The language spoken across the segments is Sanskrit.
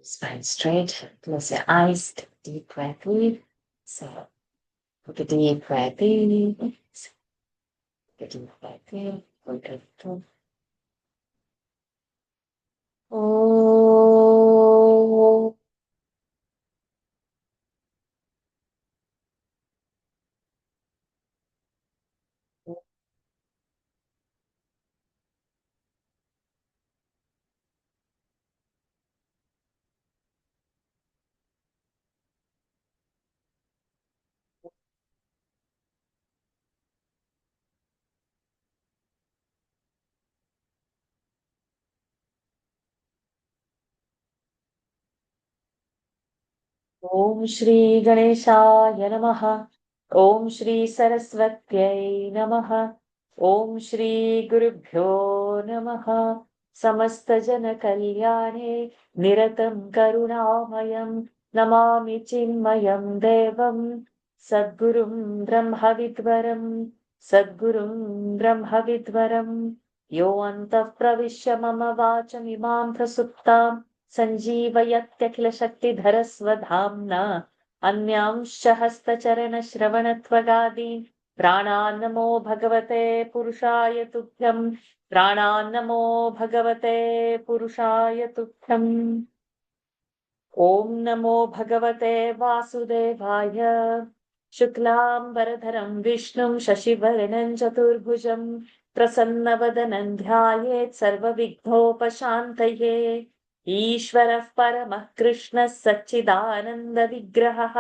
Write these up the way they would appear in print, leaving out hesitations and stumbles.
Spine straight. Close your eyes. Take a deep breath in. So, take a deep breath in. Take a deep breath in. Hold it. Oh. ॐ श्री गणेशाय नमः। ॐ श्री सरस्वत्यै नमः। ॐ श्री गुरुभ्यो नमः। समस्तजनकल्याणे निरतं करुणामयं नमामि चिन्मयं देवं सद्गुरुं ब्रह्मविद्वरं सद्गुरुं ब्रह्मविद्वरं यो अन्तः प्रविश्य मम वाचमिमां प्रसुप्तां सञ्जीवयत्यखिलशक्तिधरस्वधाम्ना अन्यांश्च हस्तचरणश्रवणत्वगादीन् प्राणान्नमो भगवते पुरुषाय तुभ्यं प्राणान्नमो भगवते पुरुषाय तुभ्यम्। ॐ नमो भगवते वासुदेवाय। शुक्लाम्बरधरं विष्णुं शशिवर्णं चतुर्भुजं प्रसन्नवदनं ध्यायेत् सर्वविघ्नोपशान्तये। ईश्वरः परमः कृष्णः सच्चिदानन्दविग्रहः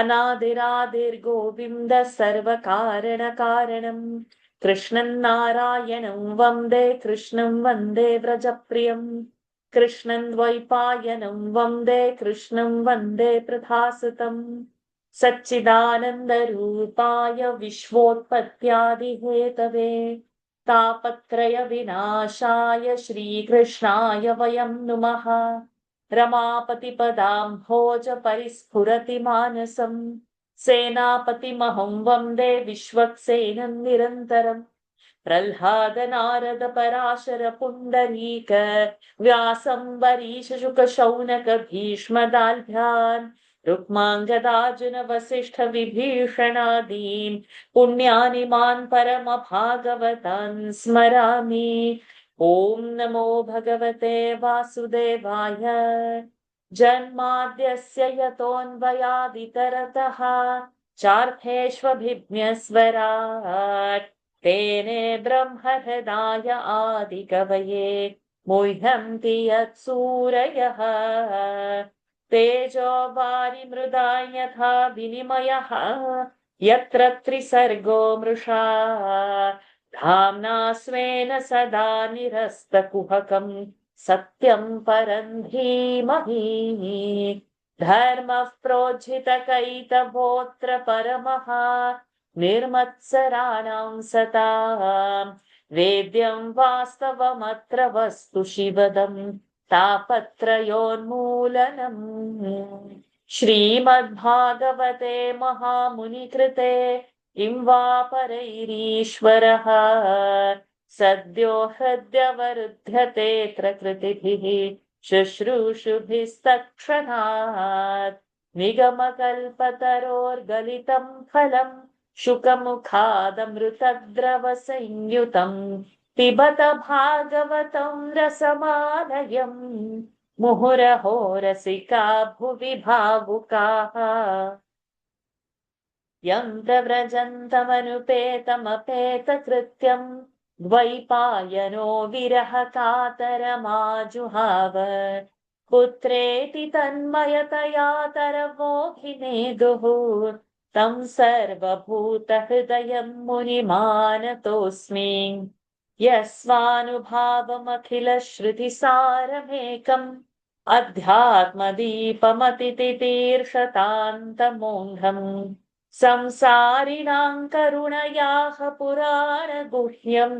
अनादिरादिर्गोविन्दः सर्वकारणकारणं कृष्णं नारायणं वन्दे कृष्णं वन्दे व्रजप्रियम् कृष्णं द्वैपायनं वन्दे कृष्णं वन्दे प्रभासतं सच्चिदानन्दरूपाय विश्वोत्पत्त्यादिहेतवे तापत्रय विनाशाय श्रीकृष्णाय वयं नुमः। रमापतिपदाम्भोज परिस्फुरति मानसं सेनापतिमहं वन्दे विश्वक्सेनं निरन्तरम् प्रह्लाद नारद पराशर पुण्डरीक व्यासं वरीश शुक शौनक भीष्मदाल्भ्यान् रुक्माङ्गदार्जुन वसिष्ठ विभीषणादीन् पुण्यानि मान् परमभागवतान् स्मरामि। ॐ नमो भगवते वासुदेवाय। जन्माद्यस्य यतोऽन्वयादितरतः चार्थेष्वभिज्ञस्वराट् तेने ब्रह्महृदाय आदिकवये मुह्यन्ति यत्सूरयः तेजो वारिमृदाय यथा विनिमयः यत्र त्रिसर्गो मृषा धाम्ना स्वेन सदा निरस्तकुहकं सत्यं परं धीमहि धर्मः प्रोज्झितकैतवोऽत्र परमः निर्मत्सराणां सतां वेद्यं वास्तवमत्र वस्तु शिवदं तापत्रयोन्मूलनम्। श्रीमद्भागवते महामुनिकृते किं वा परैरीश्वरः सद्यो हृद्यवरुध्यते कृतिभिः शुश्रूषुभिस्तत्क्षणात् निगमकल्पतरोर्गलितं फलम् शुकमुखादमृतद्रवसंयुतं पिबत भागवतं रसमालयम् मुहुरहो रसिका भुवि भावुकाः यं प्रव्रजन्तमनुपेतमपेतकृत्यं द्वैपायनो विरहकातरमाजुहाव पुत्रेति तन्मयतया तरवोऽभिनेदुः तं सर्वभूतहृदयं मुनिमानतोऽस्मि यस्वानुभावमखिलश्रुतिसारमेकम् अध्यात्मदीपमतितितीर्षतान्तमोघम् संसारिणां करुणयाः पुराणगुह्यं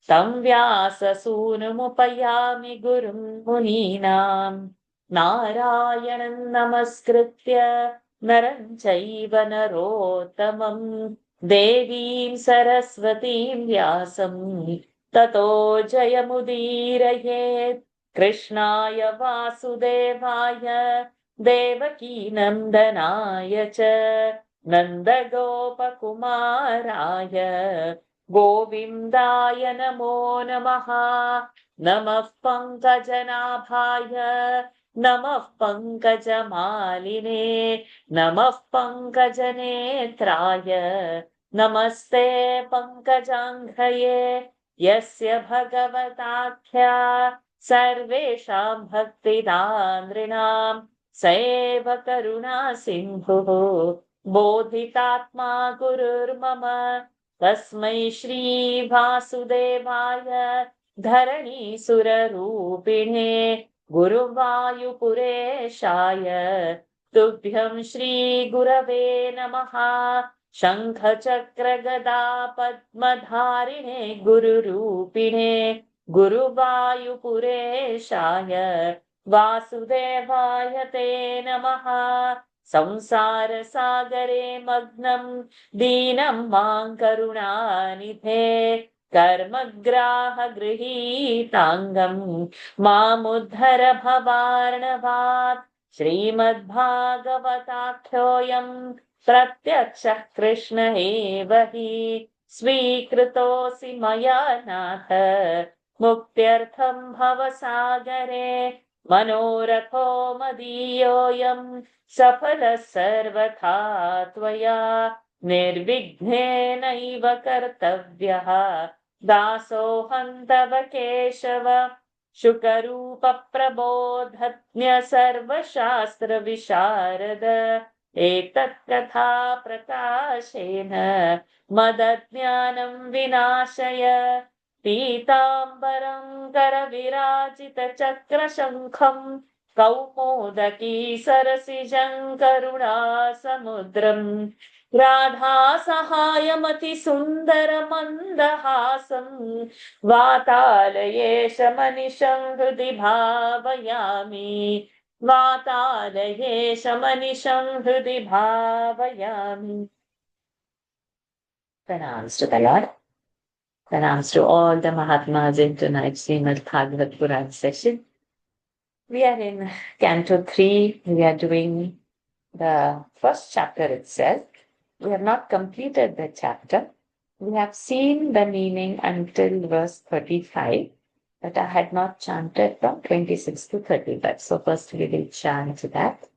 तं व्याससूनुमुपयामि गुरुं मुनीनां नारायणं नमस्कृत्य नरं चैव नरोत्तमं देवीं सरस्वतीं व्यासं ततो जयमुदीरयेत् कृष्णाय वासुदेवाय देवकीनन्दनाय च नन्दगोपकुमाराय गोविन्दाय नमो नमः। नमः पङ्कजनाभाय नमः पङ्कजमालिने नमः पङ्कजनेत्राय नमस्ते पङ्कजाङ्घ्रये यस्य भगवताख्या सर्वेषां भक्तिदानृणां स एव करुणा सिन्धुः बोधितात्मा गुरुर्मम। तस्मै श्री वासुदेवाय धरणीसुररूपिणे गुरुवायुपुरेशाय तुभ्यं श्रीगुरवे नमः। शङ्खचक्रगदा पद्मधारिणे गुरुरूपिणे गुरुवायुपुरेशाय वासुदेवाय ते नमः। संसारसागरे मग्नं दीनं मां करुणानिधे कर्मग्राहगृहीताङ्गं मामुद्धर भवार्णवात्। श्रीमद्भागवताख्योऽयं प्रत्यक्षः कृष्ण एव हि स्वीकृतोऽसि मया नाथ मुक्त्यर्थं भवसागरे मनोरथो मदीयोऽयं सफलः सर्वथा त्वया निर्विघ्नेनैव कर्तव्यः दासोऽहं तव केशव शुकरूपप्रबोधज्ञ सर्वशास्त्रविशारद एतत् कथा प्रकाशेन मदज्ञानं विनाशय पीताम्बरं करविराजितचक्रशङ्खं कौमोदकी सरसिजं करुणासमुद्रम् राधासहायमतिसुन्दरमन्दहासं वातालयेशमनिशं हृदि भावयामि वातालयेशमनिशं हृदि भावयामि. Pranams to the Lord. Pranams to all the Mahatmas in tonight's Srimad Bhagavad Puran session. We are in Canto 3. We are doing the first chapter itself. We have not completed the chapter. We have seen the meaning until verse 35, but I had not chanted from 26 to 35. So first we will chant that.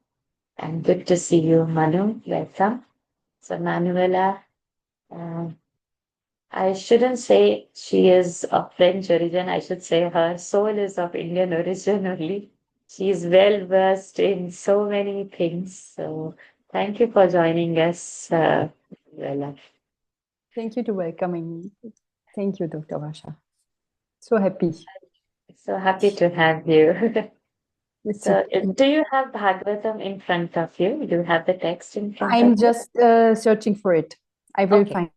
And good to see you, Manu. Welcome. So Manuela, I shouldn't say she is of French origin. I should say her soul is of Indian origin only. She is well versed in so many things. So thank you for joining us, Manuela. Thank you to welcoming me. Thank you, Dr. Vasha. So happy. So happy to have you. It's So, a- do you have Bhagavatam in front of you? Do you have the text in front I'm of you? just searching for it. I will Okay. find.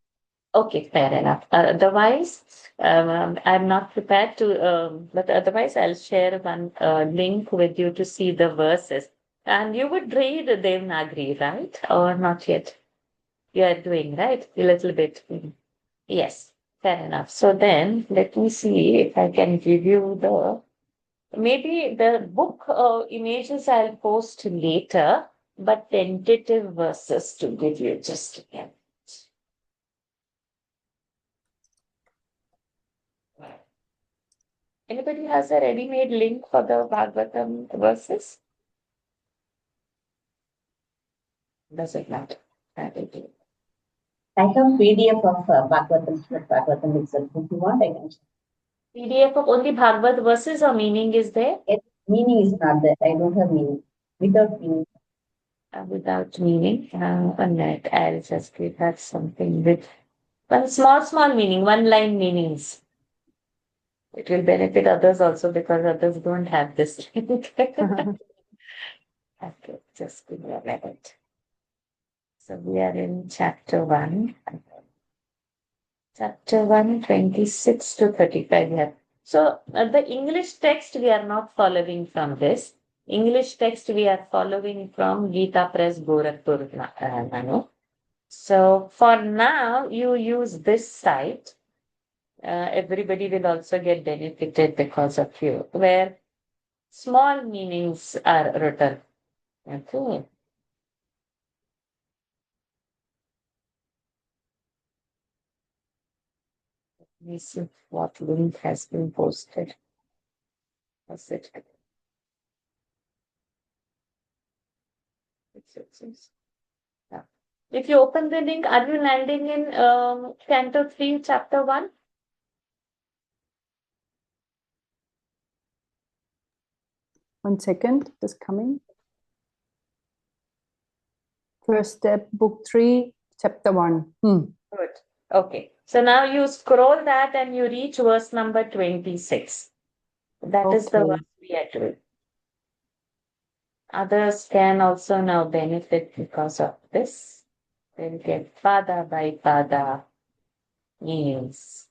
Okay, fair enough. Otherwise, I'm not prepared to, but otherwise, I'll share one link with you to see the verses. And you would read Devanagari, right? Or not yet? You are doing, right? A little bit. Yes, fair enough. So then, let me see if I can give you maybe the book images I'll post later, but tentative verses to give you just again. Anybody has a ready-made link for the Bhagavatam verses? Doesn't matter. I will do it. I have PDF of Bhagavatam itself. If you want, I can. PDF of only Bhagavad verses or meaning is there? Meaning is not there. I don't have meaning. Without meaning. Without meaning. One minute. I'll just give that something with one small meaning, one line meanings. It will benefit others also because others don't have this link. Okay, just give me a minute. So we are in chapter 1. Chapter 1, 26 to 35. Yeah. So the English text we are not following from this. English text we are following from Gita Press Gorakhpur, Manu. So for now, you use this site. Everybody will also get benefited because of you. Where small meanings are written. Okay. Let me see what link has been posted. What's it? Yeah. If you open the link, are you landing in Canto 3, Chapter 1? One second, just coming. First step, book 3, chapter 1. Good. Okay. So now you scroll that and you reach verse number 26. That is the Okay. verse we are doing. Others can also now benefit because of this. They'll get pada by pada means.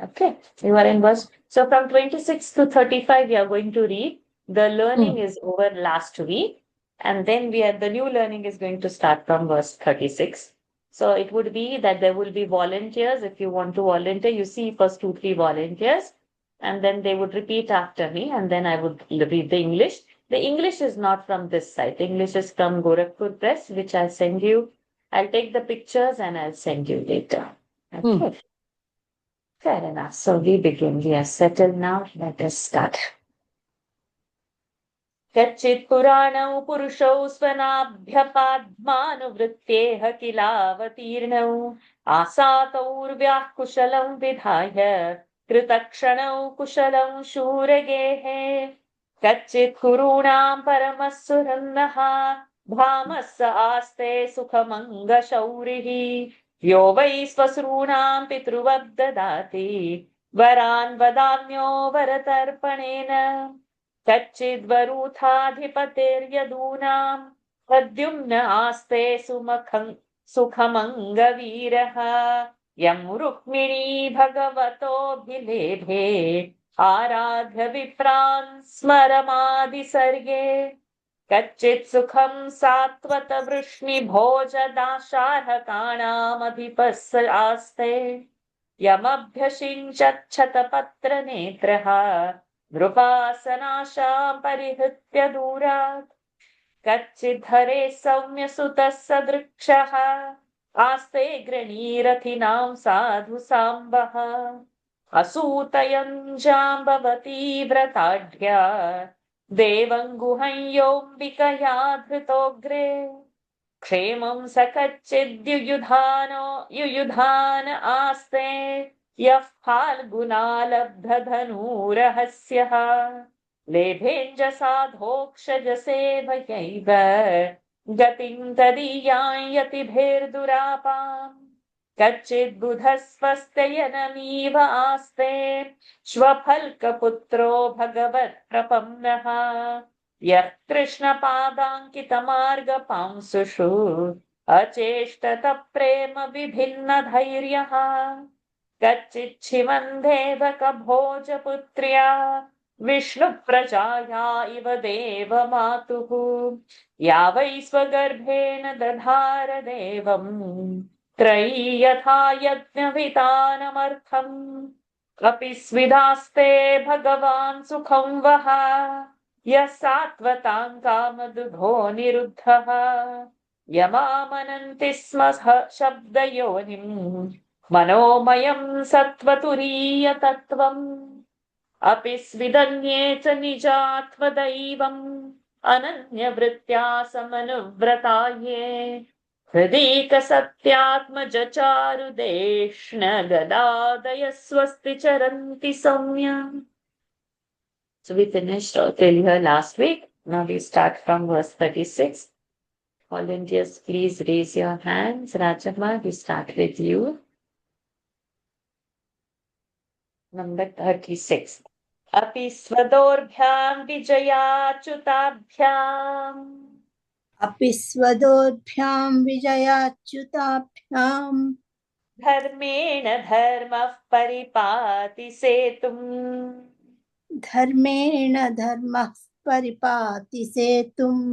Okay, you are in verse. So from 26 to 35, we are going to read. The learning is over last week, and then the new learning is going to start from verse 36. So it would be that there will be volunteers. If you want to volunteer, you see first 2, 3 volunteers, and then they would repeat after me, and then I would read the English. The English is not from this site. The English is from Gorakhpur Press, which I'll send you. I'll take the pictures and I'll send you later. Okay. Fair enough. So we begin. We are settled now. Let us start. कच्चित् पुराणौ पुरुषौ स्वनाभ्यपाद्मानुवृत्तेः किलावतीर्णौ आसातौर्व्याः कुशलं विधाय कृतक्षणौ कुशलं शूरगेः कच्चित् कुरूणां परमः सुरन्नः भामः स आस्ते सुखमङ्गशौरिः यो वै स्वश्रूणां पितृवद् ददाति वरान् वदान्यो वरतर्पणेन कच्चिद्वरूथाधिपतिर्यदूनां प्रद्युम्न आस्ते सुखमङ्गवीरः यं रुक्मिणी भगवतोऽभिलेभे आराध्य विप्रान् स्मरमादिसर्गे कच्चित् सुखं सात्वत वृष्णिभोजदाशार्हकाणामधिपः आस्ते यमभ्यषिञ्चच्छतपत्रनेत्रः नृपासनाशां परिहृत्य दूरात् कच्चिद्धरे सौम्यसुतः सदृक्षः आस्ते गृणीरथिनां साधु साम्बः असूतयञ्जाम्बवती व्रताढ्या देवं गुहंयोऽम्बिकया धृतोऽग्रे क्षेमं स युयुधान आस्ते यः फाल्गुनालब्धधनुरहस्यः लेभेञ्जसाधोक्षजसेवयैव गतिं तदीयां यतिभिर्दुरापाम् कच्चिद्बुधस्वस्त्ययनमीव आस्ते श्वफल्कपुत्रो भगवत्प्रपन्नः यः कृष्णपादाङ्कितमार्गपांसुषु अचेष्टत प्रेम विभिन्नधैर्यः कच्चिच्छिवन्देवकभोजपुत्र्या विष्णुप्रजाया इव देवमातुः या वै स्वगर्भेण दधार देवम् त्रयी यथा यज्ञवितानमर्थम् अपि स्विदास्ते भगवान् सुखं वः यः सात्वतां कामदुघो निरुद्धः यमामनन्ति स्म शब्दयोनिम् मनोमयं सत्त्वतुरीयतत्त्वम् अपि स्विदन्ये च निजात्मदैवम् अनन्यवृत्त्या समनुव्रताये हृदीकसत्यात्मजचारुदेष्ण गदादय स्वस्ति चरन्ति सौम्य. So we finished till here last week. Now we start from verse 36. Volunteers, please raise your hands. Rajamma, we start with you. Number 36. Api swadorбhyam vijayachutabhyam. अपि स्वदोर्भ्यां विजयाच्युताभ्यां धर्मेण धर्मः परिपाति सेतुम्. धर्मेण धर्मः परिपाति सेतुम्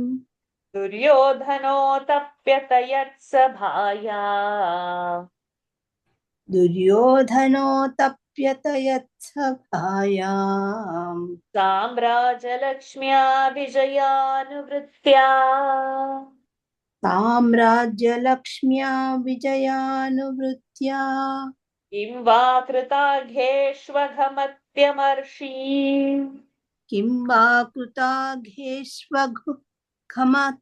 दुर्योधनोतप्यत यत्सभाया. दुर्योधनोतप्यत सभायाम् साम्राज्यलक्ष्म्या विजयानुवृत्त्या साम्राज्यलक्ष्म्या विजयानुवृत्त्या किं वा कृताघ्येष्वघमत्यमर्षि किं वा कृताघ्येष्वघमत्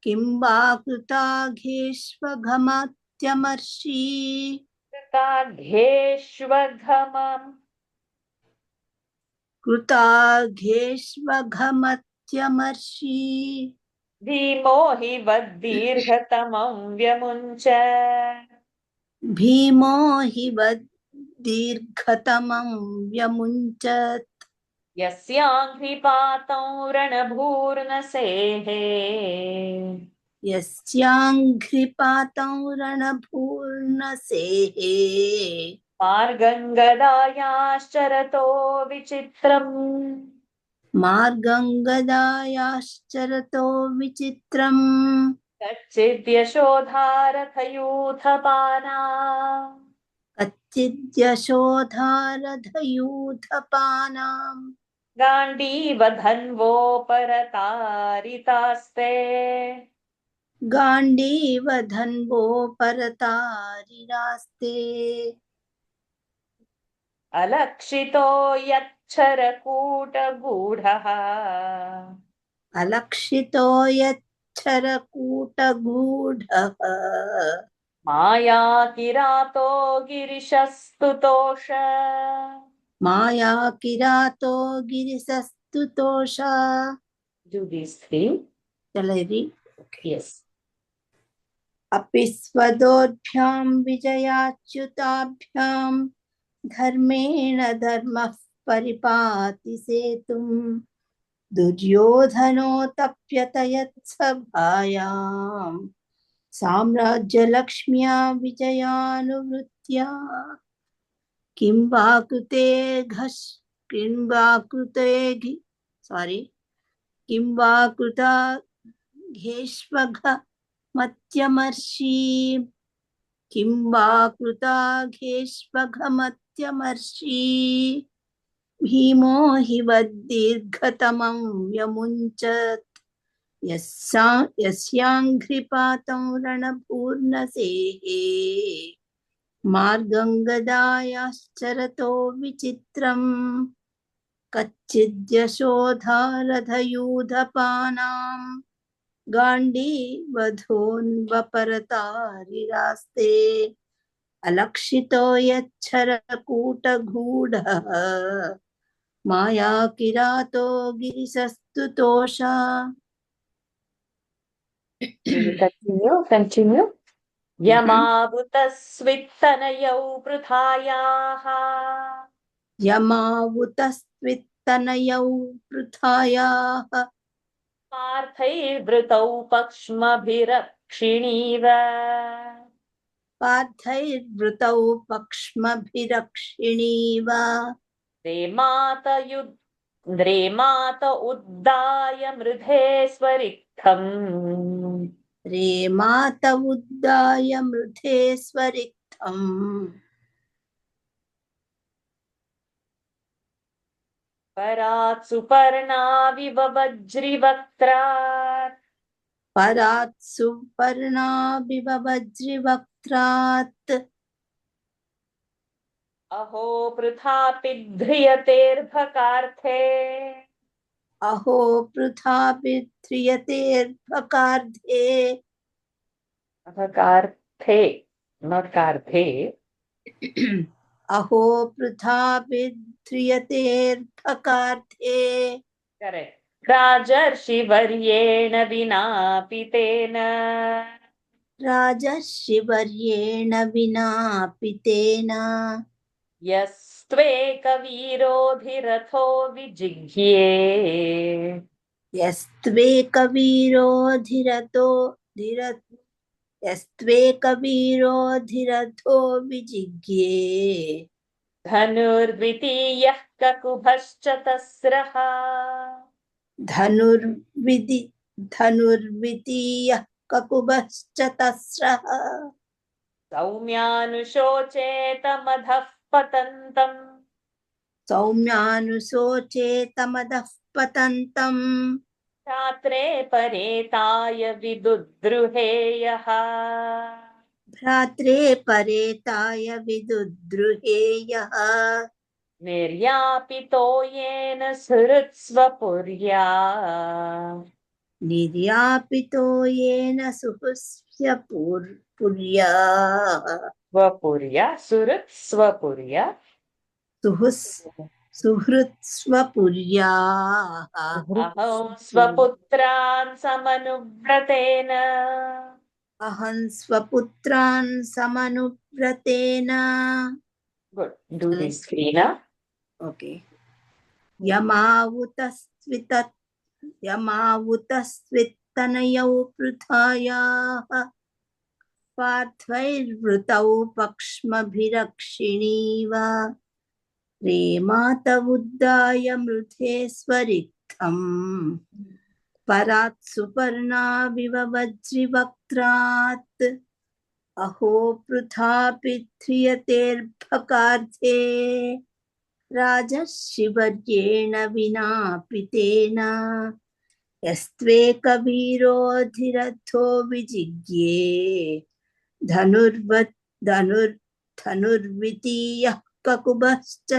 किं वा कृताघ्येष्वघमत्यमर्षि कृताघ्येष्वघमम् कृताघ्येष्वघमत्यमर्षि भीमो हि वद्दीर्घतमं व्यमुञ्च भीमो हि दीर्घतमं व्यमुञ्चत् यस्याङ्घ्रिपातं रणभूर्नसेः यस्याङ्घ्रिपातं रणभूर्णसेः मार्गङ्गदायाश्चरतो विचित्रम् मार्गं गदायाश्चरतो विचित्रम् कच्चिद्यशोधारथयूथपाना कच्चिद्यशोधारथयूथपानाम् गाण्डीवधन्वोपरतारितास्ते गाण्डीवधन्वो परतारिरास्ते अलक्षितो यच्छरकूटगूढः अलक्षितो यच्छरकूटगूढः मायाकिरातो गिरिशस्तुतोष मायाकिरातो गिरिसस्तुतोषा Do these three. चलरि Yes. अपि स्वदोभ्यां विजयाच्युताभ्यां धर्मेण धर्मः परिपाति सेतुं दुर्योधनोऽतप्यत यत्सभायां साम्राज्यलक्ष्म्या विजयानुवृत्त्या किं वा कृते किं वा कृते किं वा कृता घेष्वघमत्यमर्षि किं वा कृताघेष्वघमत्यमर्षि भीमो हि वद्दीर्घतमं व्यमुञ्चत् यस्याङ्घ्रिपातं रणभूर्णसेः मार्गं गदायाश्चरतो विचित्रम् कच्चिद्यशोधारथयूथपानां गाण्डीवधोन्वपरतारिरास्ते अलक्षितो यच्छरकूटगूढः मायाकिरातो गिरिसस्तुतोषा Continue. यमावुतस्वित्तनयौ पृथायाः यमावुतस्त्वित्तनयौ पृथायाः पार्थैर्वृतौ पक्ष्मभिरक्षिणीव पार्थैर्वृतौ पक्ष्मभिरक्षिणीव द्रेमात उद्दाय मृधे स्वरिक्थम् रेमात उद्दाय मृधे स्वरिक्थम् परात् सुपर्णाविव वज्रिवक्त्रात् परात् सुपर्णाभिव वज्रिवक्त्रात् अहो पृथापि ध्रियतेऽर्भकार्थे अहो पृथापि ध्रियतेऽर्भकार्धे अभकार्थे not कार्थे अहो पृथापि ध्रियतेऽर्भकार्धे करेक्ट राजर्षिवर्येण विनापि तेन राजर्षिवर्येण विनापि तेन यस्त्वेकवीरोऽधिरथो विजिह्ये यस्त्वेकवीरोऽधिरथो विजिज्ञे धनुर्द्वितीयः ककुभश्च तस्रः धनुर्वितीयः ककुभश्च तस्रः सौम्यानुशोचेतमधः पतन्तम् सौम्यानुशोचेतमदः पतन्तम् रात्रे परेताय विदुद्रुहेयः भ्रात्रे परेताय विदुद्रुहेयः निर्यापितो येन सुहृत्स्वपुर्या निर्यापितो येन सुहृस्य पुर्या स्वपुर्या सुहृत्स्वपुर्या सुहृत्स्वपुर्याः अहं स्वपुत्रान् समनुव्रतेन अहं स्वपुत्रान् समनुव्रतेन Good. Do this, Reena. Okay यमावुतस्वित्तनयौ पृथायाः पार्थैर्वृतौ पक्ष्मभिरक्षिणीव रेमातवुद्दाय मृधे स्वरिक्थम् परात् सुपर्णाविव वज्रिवक्त्रात् अहो पृथापि ध्रियतेऽर्भकार्थे राजर्षिवर्येण विना पितेन यस्त्वेकवीरोऽधिरथो विजिज्ञे धनुर्वितीयः ककुभश्च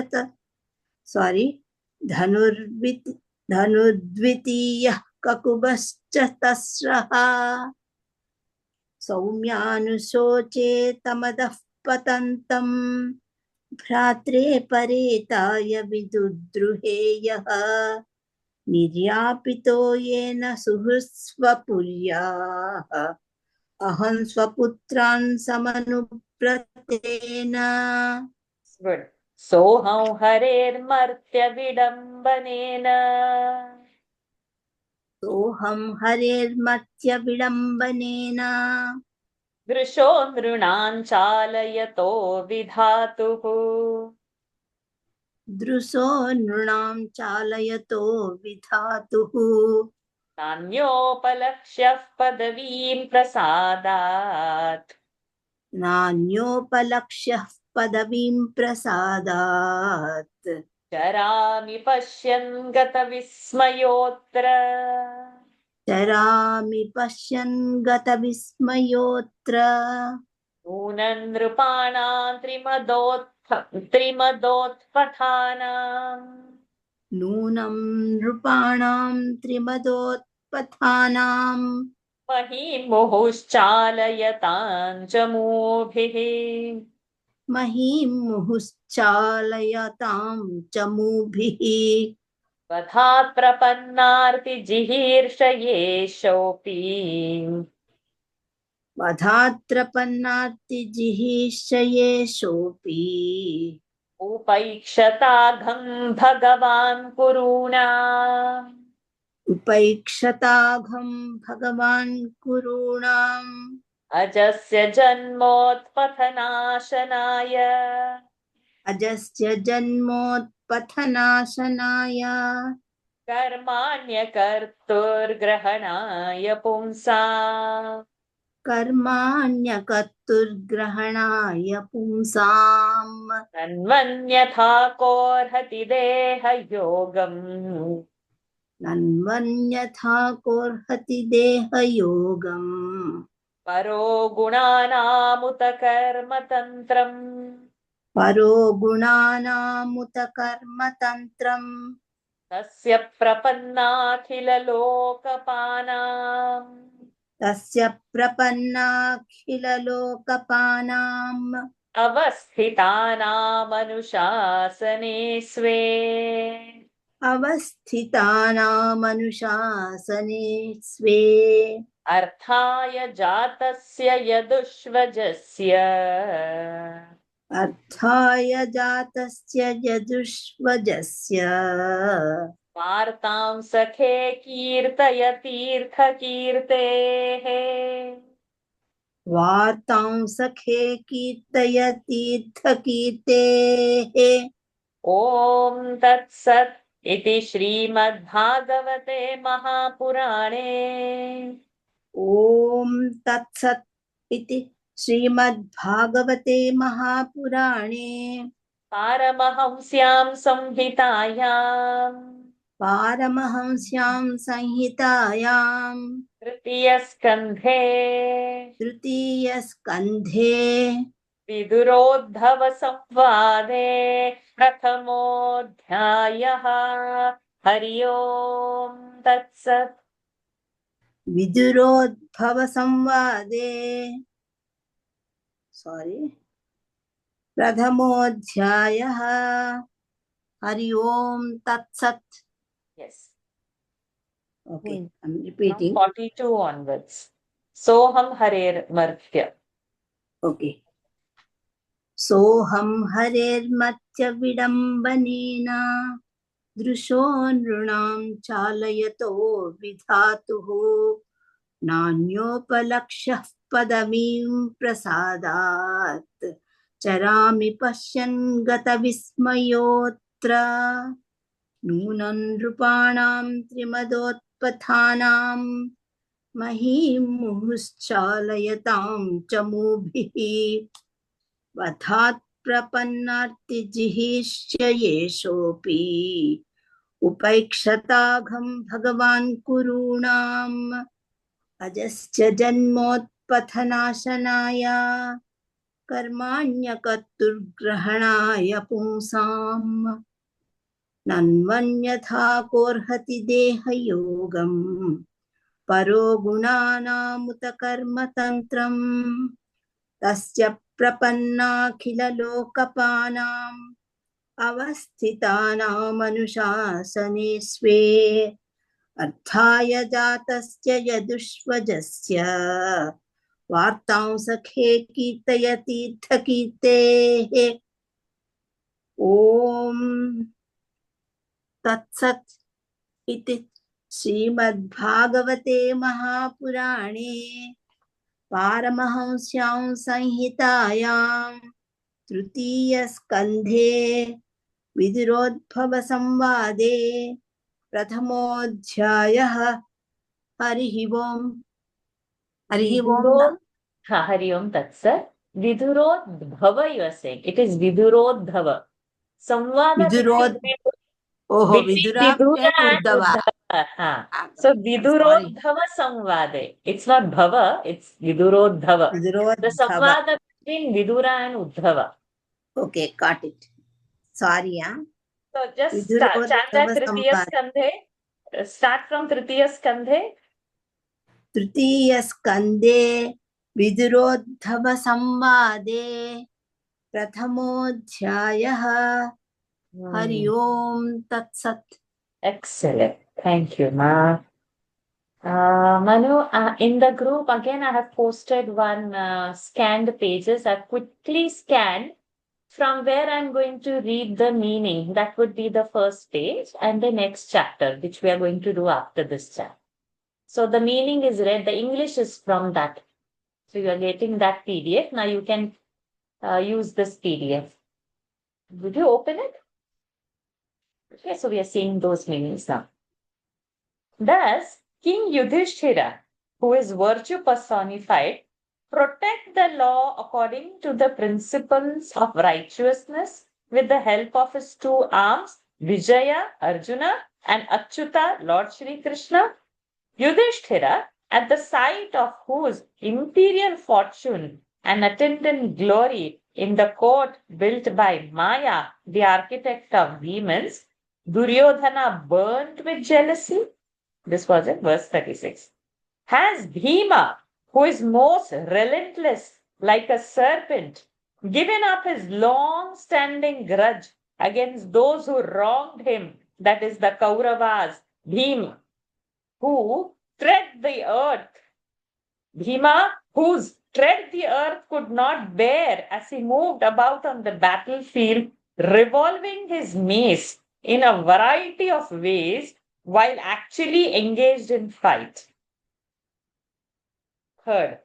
धनुर्द्वितीयः ककुभश्च तस्रः सौम्यानुशोचेतमदः पतन्तम् भ्रात्रे परेताय विदुद्रुहेयः निर्यापितो येन सुहृत्स्वपुर्याः अहं स्वपुत्रान् समनुव्रतेन Good. सोऽहं हरेर्मर्त्यविडम्बनेन सोऽहं हरेर्मर्त्यविडम्बनेन दृशो नृणां चालयतो विधातुः दृशो नृणां चालयतो विधातुः नान्योपलक्ष्यः पदवीं प्रसादात् नान्योपलक्ष्यः पदवीं प्रसादात् चरामि पश्यन् गतविस्मयोऽत्र चरामि पश्यन् गतविस्मयोऽत्र नूनं नृपाणां त्रिमदोत्पथानाम् नूनं नृपाणां त्रिमदोत्पथानां महीमुहुश्चालयतां च मूभिः महीं मुहुश्चालयतां च मूभिः वधात् प्रपन्नार्तिजिहीर्षये शोऽपि वधात्रपन्नार्तिजिहीर्षयेषोऽपि उपैक्षताघं भगवान् कुरूणाम् उपैक्षताघं भगवान् कुरूणाम् अजस्य जन्मोत्पथनाशनाय अजस्य जन्मोत्पथनाशनाय कर्माण्यकर्तुर्ग्रहणाय पुंसाम् कर्माण्यकर्तुर्ग्रहणाय पुंसाम् तन्वन्यथा कोऽर्हति देहयोगम् नन्वन्यथा कोऽर्हति देहयोगम् परो गुणानामुत कर्मतन्त्रम् परो गुणानामुत कर्मतन्त्रम् तस्य प्रपन्नाखिललोकपानाम् तस्य प्रपन्नाखिललोकपानाम् अवस्थितानामनुशासने स्वे अवस्थितानामनुशासने स्वे अर्थाय जातस्य यदुष्वजस्य अर्थाय जातस्य यजुष्वजस्य वार्तां सखे कीर्तयतीर्थकीर्तेः वार्तां सखे कीर्तयतीर्थकीर्तेः ॐ तत्सत् इति श्रीमद्भागवते महापुराणे ॐ तत्सत् इति श्रीमद्भागवते महापुराणे पारमहंस्यां संहितायां पारमहंस्यां संहितायां तृतीयस्कन्धे तृतीयस्कन्धे विदुरोद्धवसंवादे प्रथमोऽध्यायः। हरि ओम् तत्सत्। विदुरोद्भवसंवादे प्रथमोऽध्यायः हरि ओम् तत्सत्. Yes. Okay, I'm From repeating. 42 onwards. Soham Harer Martya. Okay. सोऽहं हरेर्मत्य विडम्बनेन दृशो नृणां चालयतो विधातुः नान्योपलक्ष्यः पदवीं प्रसादात् चरामि पश्यन् गतविस्मयोऽत्र नूनं नृपाणां त्रिमदोत्पथानां महीं मुहुश्चालयतां च मूभिः वधात् प्रपन्नार्तिजिहिश्च येषोऽपि उपैक्षताघं भगवान् कुरूणाम् अजश्च जन्मोत्पथनाशनाय कर्माण्यकर्तुर्ग्रहणाय पुंसाम् नन्वन्यथा कोऽर्हति देहयोगम् परो गुणानामुत कर्मतन्त्रम् तस्य प्रपन्नाखिललोकपानाम् अवस्थितानामनुशासने स्वे अर्थाय जातस्य यदुष्वजस्य वार्तां सखे कीर्तयतीर्थकीर्तेः ॐ तत्सत् इति श्रीमद्भागवते महापुराणे पारमहंस्यां संहितायां तृतीयस्कन्धे विदुरोद्भवसंवादे प्रथमोऽध्यायः हरिः ओम्. हरिः ओम्. Hari Om Tatsat. Vidurodhava, you are saying. It is Vidurodhava. Samvada ओहो between Vidura Vidura and and Uddhav. Uddhava. So Sorry. Vidurodhava Samvade. It's not Bhava, it's Vidurodhava. The विदुरोद्धव. Samvada between Vidura and Uddhava. Okay, got it. Sorry, So just Vidurodhava chant that Tritiya Samvade. Skandhe. Start from Tritiya Skandhe. तृतीयस्कन्धे विदुरोद्धवसंवादे प्रथमोऽध्यायः हरि ओम् तत्सत्. Excellent. Thank you, Ma. Manu, in the group, again, I have posted one scanned pages. I've quickly scanned from where I'm going to read the meaning. That would be the first page and the next chapter, which we are going to do after this chapter. So the meaning is read. The English is from that. So you are getting that PDF. Now you can use this PDF. Would you open it? Okay, so we are seeing those meanings now. Thus, King Yudhishthira, who is virtue personified, protect the law according to the principles of righteousness with the help of his two arms, Vijaya, Arjuna, and Achyuta, Lord Shri Krishna. Yudhishthira, at the sight of whose imperial fortune and attendant glory in the court built by Maya, the architect of demons, Duryodhana burnt with jealousy. This was in verse 36. Has Bhima, who is most relentless like a serpent, given up his long-standing grudge against those who wronged him, that is the Kauravas, Bhima, who tread the earth, Bhima, whose tread the earth could not bear as he moved about on the battlefield, revolving his mace in a variety of ways while actually engaged in fight. Third,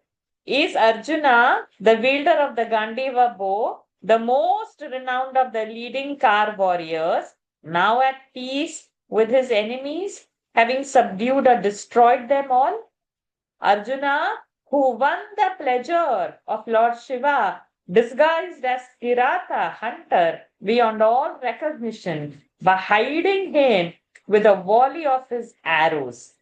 is Arjuna, the wielder of the Gandiva bow, the most renowned of the leading car warriors, now at peace with his enemies, having subdued or destroyed them all? Arjuna, who won the pleasure of Lord Shiva, disguised as Kirata hunter beyond all recognition by hiding him with a volley of his arrows.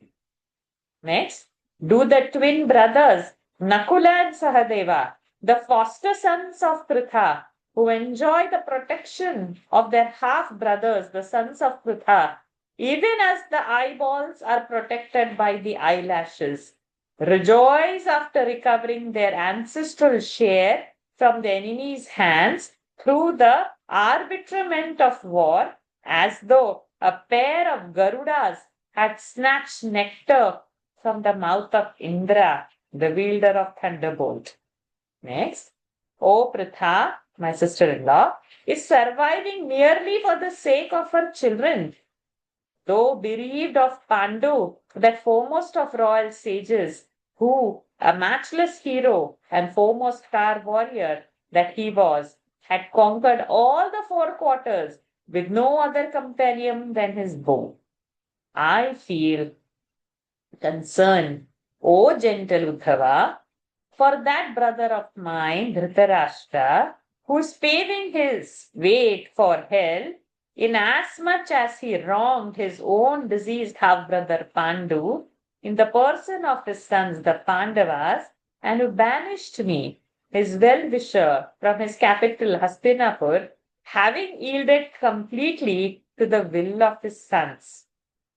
Next, do the twin brothers Nakula and Sahadeva, the foster sons of Pritha, who enjoy the protection of their half brothers, the sons of Pritha, even as the eyeballs are protected by the eyelashes, rejoice after recovering their ancestral share from the enemy's hands through the arbitrament of war, as though a pair of Garudas had snatched nectar from the mouth of Indra, the wielder of thunderbolt. Next, O Pritha, my sister-in-law, is surviving merely for the sake of her children. Though bereaved of Pandu, that foremost of royal sages, who, a matchless hero and foremost star warrior that he was, had conquered all the four quarters with no other companion than his bow. I feel concern, O gentle Uddhava, for that brother of mine, Dhritarashtra, who is paving his way for hell, inasmuch as he wronged his own diseased half-brother Pandu in the person of his sons, the Pandavas, and who banished me, his well-wisher, from his capital Hastinapur, having yielded completely to the will of his sons.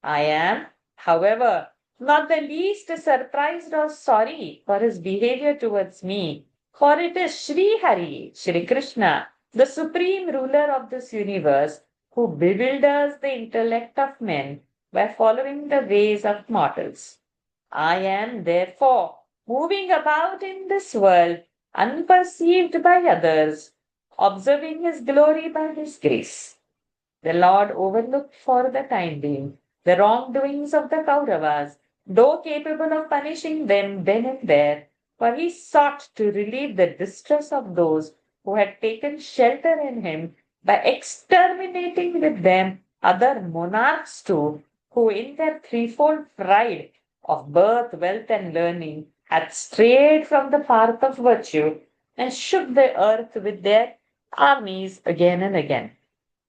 I am, however, not the least surprised or sorry for his behavior towards me, for it is Sri Hari, Sri Krishna, the supreme ruler of this universe, who bewilders the intellect of men by following the ways of mortals. I am, therefore, moving about in this world, unperceived by others, observing his glory by his grace. The Lord overlooked for the time being the wrongdoings of the Kauravas, though capable of punishing them then and there, for he sought to relieve the distress of those who had taken shelter in him by exterminating with them other monarchs too, who in their threefold pride of birth, wealth, and learning had strayed from the path of virtue and shook the earth with their armies again and again.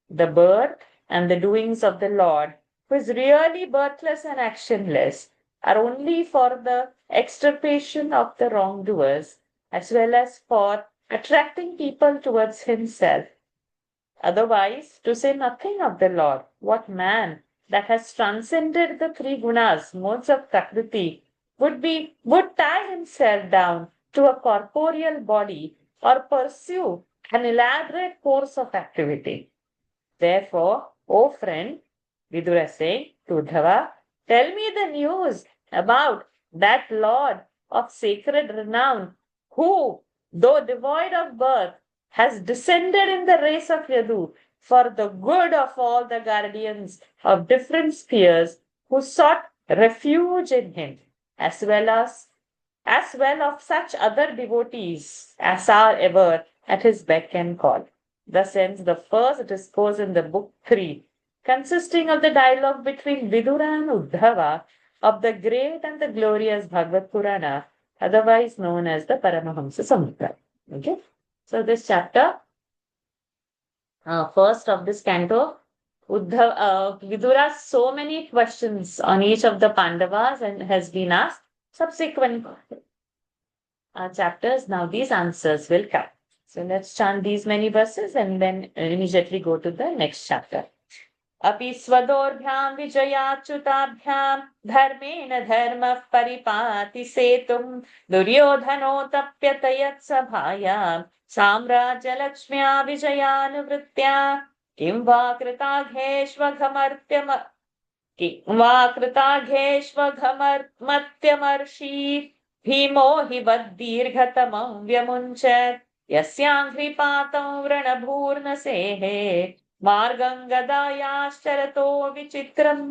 The birth and the doings of the Lord, who is really birthless and actionless, are only for the extirpation of the wrongdoers, as well as for attracting people towards himself. Otherwise, to say nothing of the Lord, what man that has transcended the three gunas, modes of Prakriti, would tie himself down to a corporeal body or pursue an elaborate course of activity. Therefore, O friend, Vidura saying to Uddhava, tell me the news about that Lord of sacred renown, who, though devoid of birth, has descended in the race of Yadu for the good of all the guardians of different spheres who sought refuge in him, as well of such other devotees as are ever at his beck and call. Thus ends the first discourse in the book 3, consisting of the dialogue between Vidura and Uddhava of the great and the glorious Bhagavad Purana, otherwise known as the Paramahamsa Samhita. Okay, so this chapter, first of this canto, Vidura so many questions on each of the Pandavas and has been asked. Subsequent chapters, now these answers will come. So let's chant these many verses and then immediately go to the next chapter. Api swadorbyam vijayachyutabhyam dharmena dharma paripati setum duryodhano tapyatayat sabhayam samrajya lakshmya vijayanuvritya kim va कृताघेष्वघमर्त्यामर्षि भीमो हि वद्दीर्घतमं व्यमुञ्चत् यस्याङ्घ्रिपातं व्रणभूर्नसेः मार्गं गदायाश्चरतो विचित्रम्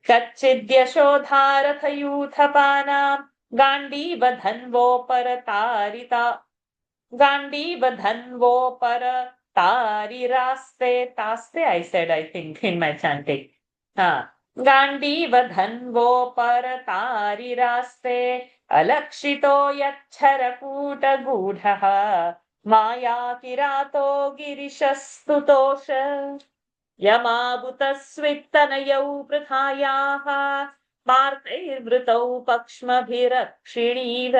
कच्चिद्यशोधारथयूथपानां गाण्डीवधन्वोपरतारिरास्ते, I said, I think, in my chanting. गाण्डीवधन्वोपरतारिरास्ते अलक्षितो यच्छरकूटगूढः मायाकिरातो गिरिशस्तुतोष यमाबुतस्वित्तनयौ पृथायाः मार्तैर्वृतौ पक्ष्मभिरक्षिणीव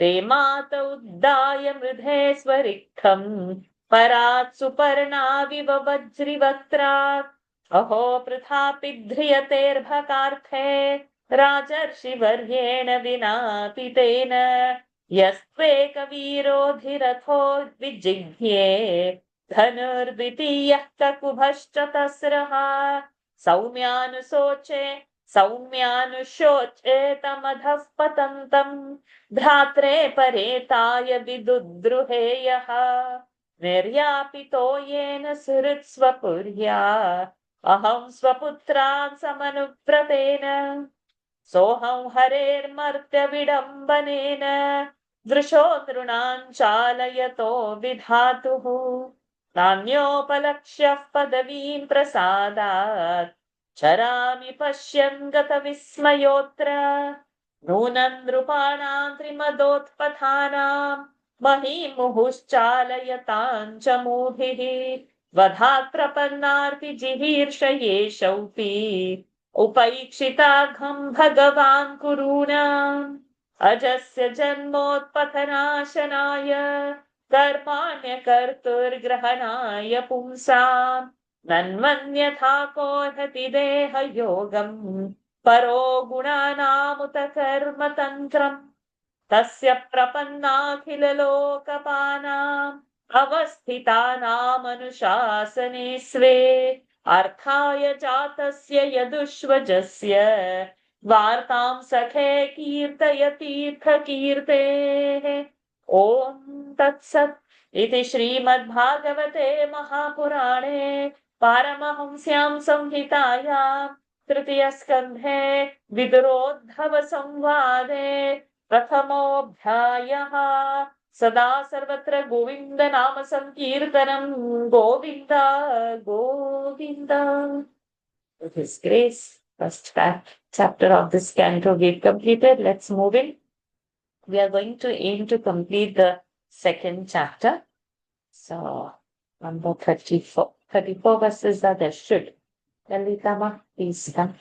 रेमातौ उद्दाय मृधे स्वरिक्थम् परात् सुपर्णाविव वज्रिवक्त्रात् अहो पृथापि ध्रियतेर्भकार्थे राजर्षिवर्येण विनापि तेन यस्त्वेकवीरोऽधिरथो विजिह्ये धनुर्द्वितीयः ककुभश्च तस्रः सौम्यानुशोचे तमधः पतन्तम् भ्रात्रे परेताय विदुद्रुहेयः निर्यापितो येन सुहृत्स्वपुर्या अहं स्वपुत्रान् समनुव्रतेन सोऽहं हरेर्मर्त्यविडम्बनेन दृशो नृणां चालयतो विधातुः नान्योपलक्ष्यः पदवीं प्रसादात् चरामि पश्यन् गतविस्मयोऽत्र नूनं नृपाणां त्रिमदोत्पथानां महीमुहुश्चालयतां च मूभिः वधात् प्रपन्नार्तिजिहीर्षयेषौपि उपैक्षिताघं भगवान् कुरूणाम् अजस्य जन्मोत्पथनाशनाय कर्माण्यकर्तुर्ग्रहणाय पुंसाम् नन्मन्यथा कोऽर्हति देहयोगम् परो गुणानामुत कर्मतन्त्रम् तस्य प्रपन्नाखिललोकपानाम् अवस्थितानामनुशासने स्वे अर्थाय जातस्य यदुष्वजस्य वार्तां सखे कीर्तयतीर्थकीर्तेः ॐ तत्सत् इति श्रीमद्भागवते महापुराणे पारमहंस्यां संहितायां तृतीयस्कन्धे विदुरोद्धवसंवादे प्रथमोऽध्यायः सदा सर्वत्र गोविन्द नाम संकीर्तनं Govinda Govinda. With His grace, first chapter of this canto we've completed. Let's move in. We are going to aim to complete the second chapter. So, number 34 verses are there. Should. Lalitama, please come.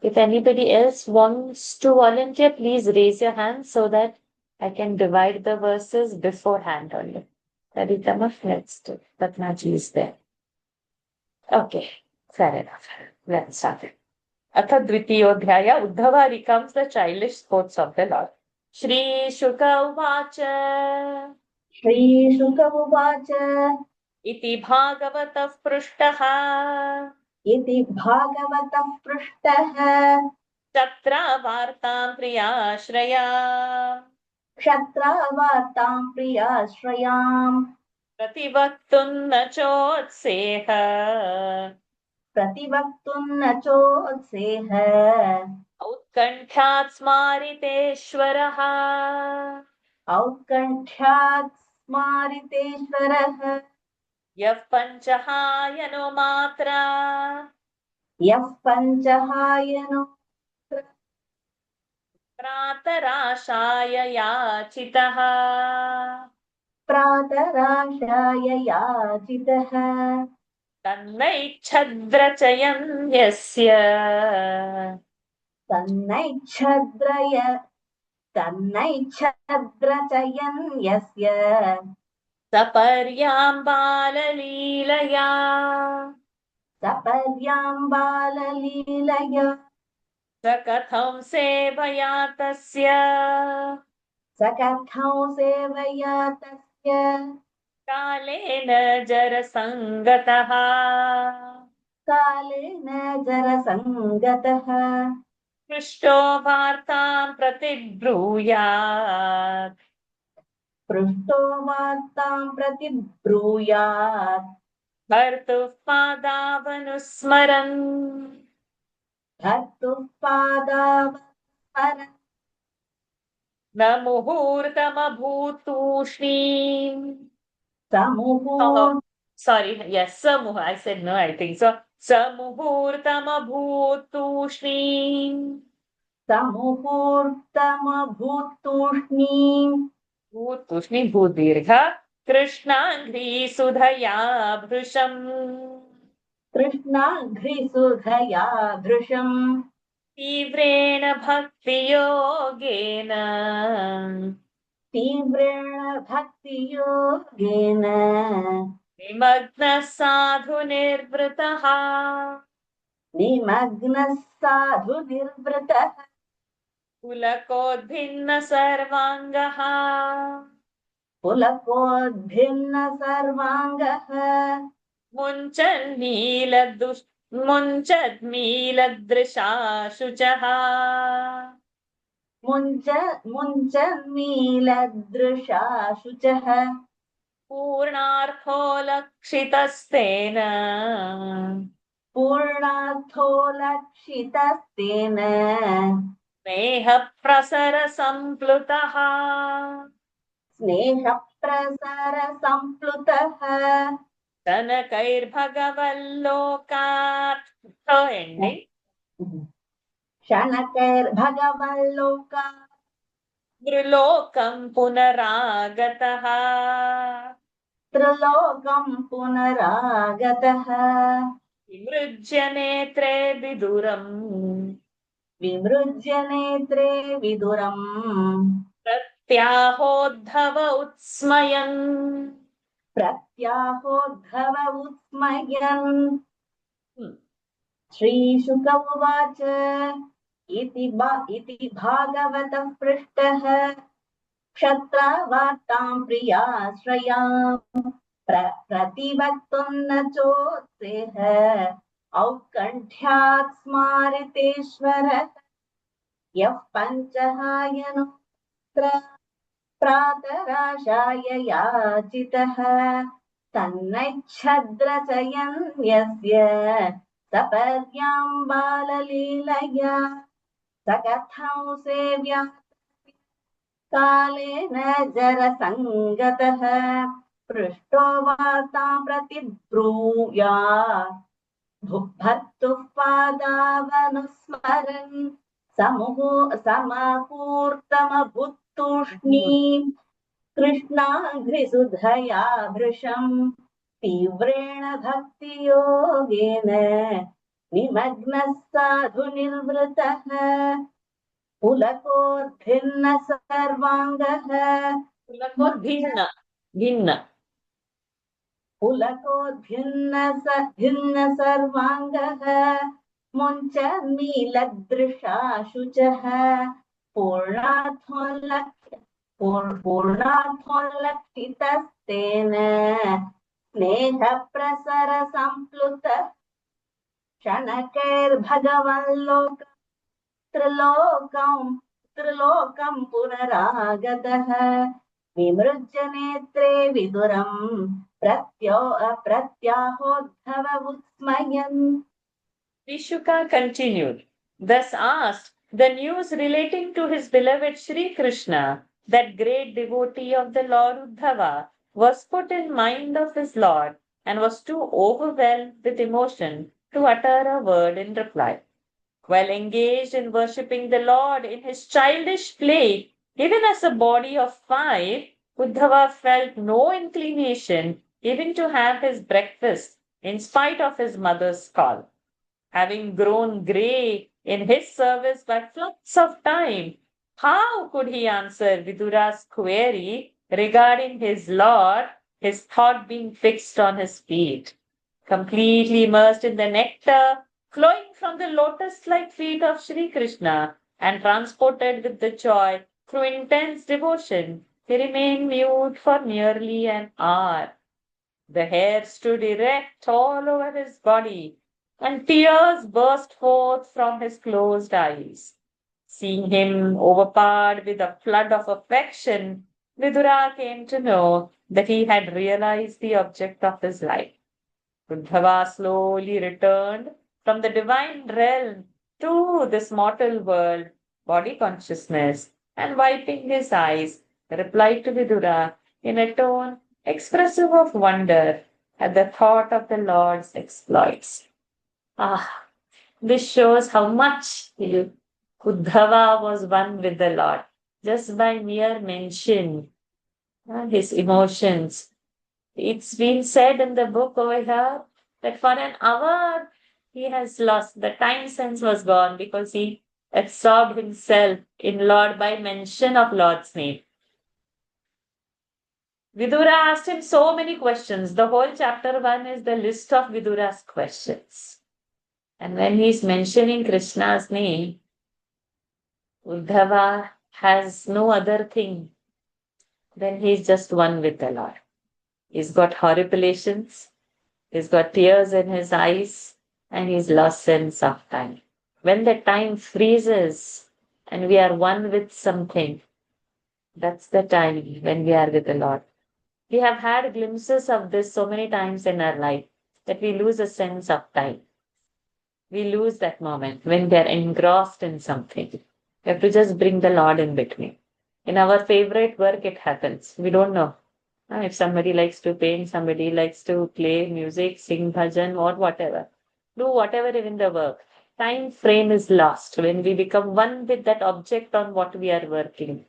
If anybody else wants to volunteer, please raise your hand so that I can divide the verses beforehand only. Lalitama, let's do. Patnaji is there. Okay, fair enough. Let's start it. Atha Dvitiyodhyaya Uddhava recounts the childish sports of the Lord. Shri Shuka Uvacha श्रीशुक उवाच Iti Bhagavatav Prushtaha इति भागवतः पृष्टः Chatra Vartam Priyashraya क्षत्रावार्तां प्रियाश्रयाम् Prativaktum Nachotseha प्रतिवक्तुं न चोत्सेह Utkanthat Smariteshwaraha औत्कण्ठ्यात् स्मारितेश्वरः Yav Panchahayano Matra यः पञ्चहायनो Pratarashaya Yachitaha प्रातराशाय याचितः तन्मैच्छद्रचयन् यस्य तन्नैच्छद्रचयन् यस्य सपर्यां बाललीलया सपर्यां बाललीलया स कथं सेवया तस्य स कथं सेवया तस्य कालेन जरसङ्गतः कालेन जरसङ्गतः पृष्टो वार्तां प्रतिब्रूयात् पृष्टो वार्तां प्रतिब्रूयात् भर्तुः पादावनुस्मरन् धर्तुः पादावस्मरन् न मुहूर्तमभूतूष्णीम् समुहूर्त Sorry, yes, Samuha. I said no, I think so. Samuhurtamabhuttushnim. समुहूर्तमभूतूष्णीम् Bhuttushni bhudirgha. कृष्णाङ्घ्रिसुधया भृशम् कृष्णाघ्रिसुधया भृशम् तीव्रेण भक्तियोगेन तीव्रेण भक्तियोगेन निमग्नः साधु निर्वृतः निमग्नः साधु निर्वृतः पुलकोद्भिन्न सर्वाङ्गः पुलकोद्भिन्न सर्वाङ्गः मुञ्चन्मीलदृशा शुचः मुञ्चन्मीलदृशा शुचः पूर्णार्थो लक्षितस्तेन पूर्णार्थो लक्षितस्तेन स्नेहप्रसरसम्प्लुतः स्नेहप्रसरसम्प्लुतः शनकैर्भगवल्लोकात् ending क्षणकैर्भगवल्लोका त्रिलोकं पुनरागतः त्रिलोकं पुनरागतः विमृज्य नेत्रे विदुरम् विमृज्य नेत्रे विदुरम् प्रत्याहोद्धव उत्स्मयन् प्रत्याहोद्धव उत्स्मयन् श्रीशुक उवाच इति भागवतः पृष्टः क्षत्रावार्तां प्रियाश्रयाम् प्रतिवक्तुं न चोत्सेह औत्कण्ठ्यात् स्मारितेश्वरः यः पञ्चहायनोऽत्र प्रातराशाय याचितः तन्नच्छद्रचयन् यस्य सपर्यां बाललीलया सकथं सेव्या कालेन जरसङ्गतः पृष्टो वार्तां प्रतिब्रूया भर्तुः पादावनुस्मरन् समहूर्तमभुत्तूष्णीम् कृष्णाघ्रिसुधया भृशम् तीव्रेण भक्तियोगेन निमग्नः साधु निर्वृतः पुलकोद्भिन्न सर्वाङ्गः पुलकोद्भिन्न भिन्न पुलकोद्भिन्न सर्वाङ्गः मुञ्चन्मीलदृशा शुचः पूर्णार्थोल्लक्षितस्तेन स्नेहप्रसरसम्प्लुतः क्षणकैर्भगवल्लोक त्रिलोकं पुनरागतः विमृज्य नेत्रे विदुरम् प्रत्याहोद्धव उत्स्मयन्. Vishuka continued, thus asked the news relating to his beloved Sri Krishna, that great devotee of the Lord Uddhava, was put in mind of his Lord and was too overwhelmed with emotion to utter a word in reply. While engaged in worshipping the Lord in his childish play, even as a body of 5, Uddhava felt no inclination even to have his breakfast in spite of his mother's call. Having grown grey in his service by flux of time, how could he answer Vidura's query regarding his Lord, his thought being fixed on his feet? Completely immersed in the nectar flowing from the lotus-like feet of Sri Krishna and transported with the joy through intense devotion, he remained mute for nearly an hour. The hair stood erect all over his body, and tears burst forth from his closed eyes. Seeing him overpowered with a flood of affection, Vidura came to know that he had realized the object of his life. Uddhava slowly returned from the divine realm to this mortal world, body consciousness, and wiping his eyes, replied to Vidura in a tone expressive of wonder at the thought of the Lord's exploits. Ah, this shows how much Uddhava was one with the Lord. Just by mere mention, his emotions It's been said in the book over here that for an hour he has lost. The time sense was gone because he absorbed himself in Lord by mention of Lord's name. Vidura asked him so many questions. The whole chapter 1 is the list of Vidura's questions. And when he's mentioning Krishna's name, Uddhava has no other thing than he's just one with the Lord. He's got horripilations, he's got tears in his eyes, and he's lost sense of time. When the time freezes and we are one with something, that's the time when we are with the Lord. We have had glimpses of this so many times in our life that we lose a sense of time. We lose that moment when we are engrossed in something. We have to just bring the Lord in between. In our favorite work, it happens. We don't know. If somebody likes to paint, somebody likes to play music, sing bhajan, or whatever. Do whatever in the work. Time frame is lost when we become one with that object on what we are working.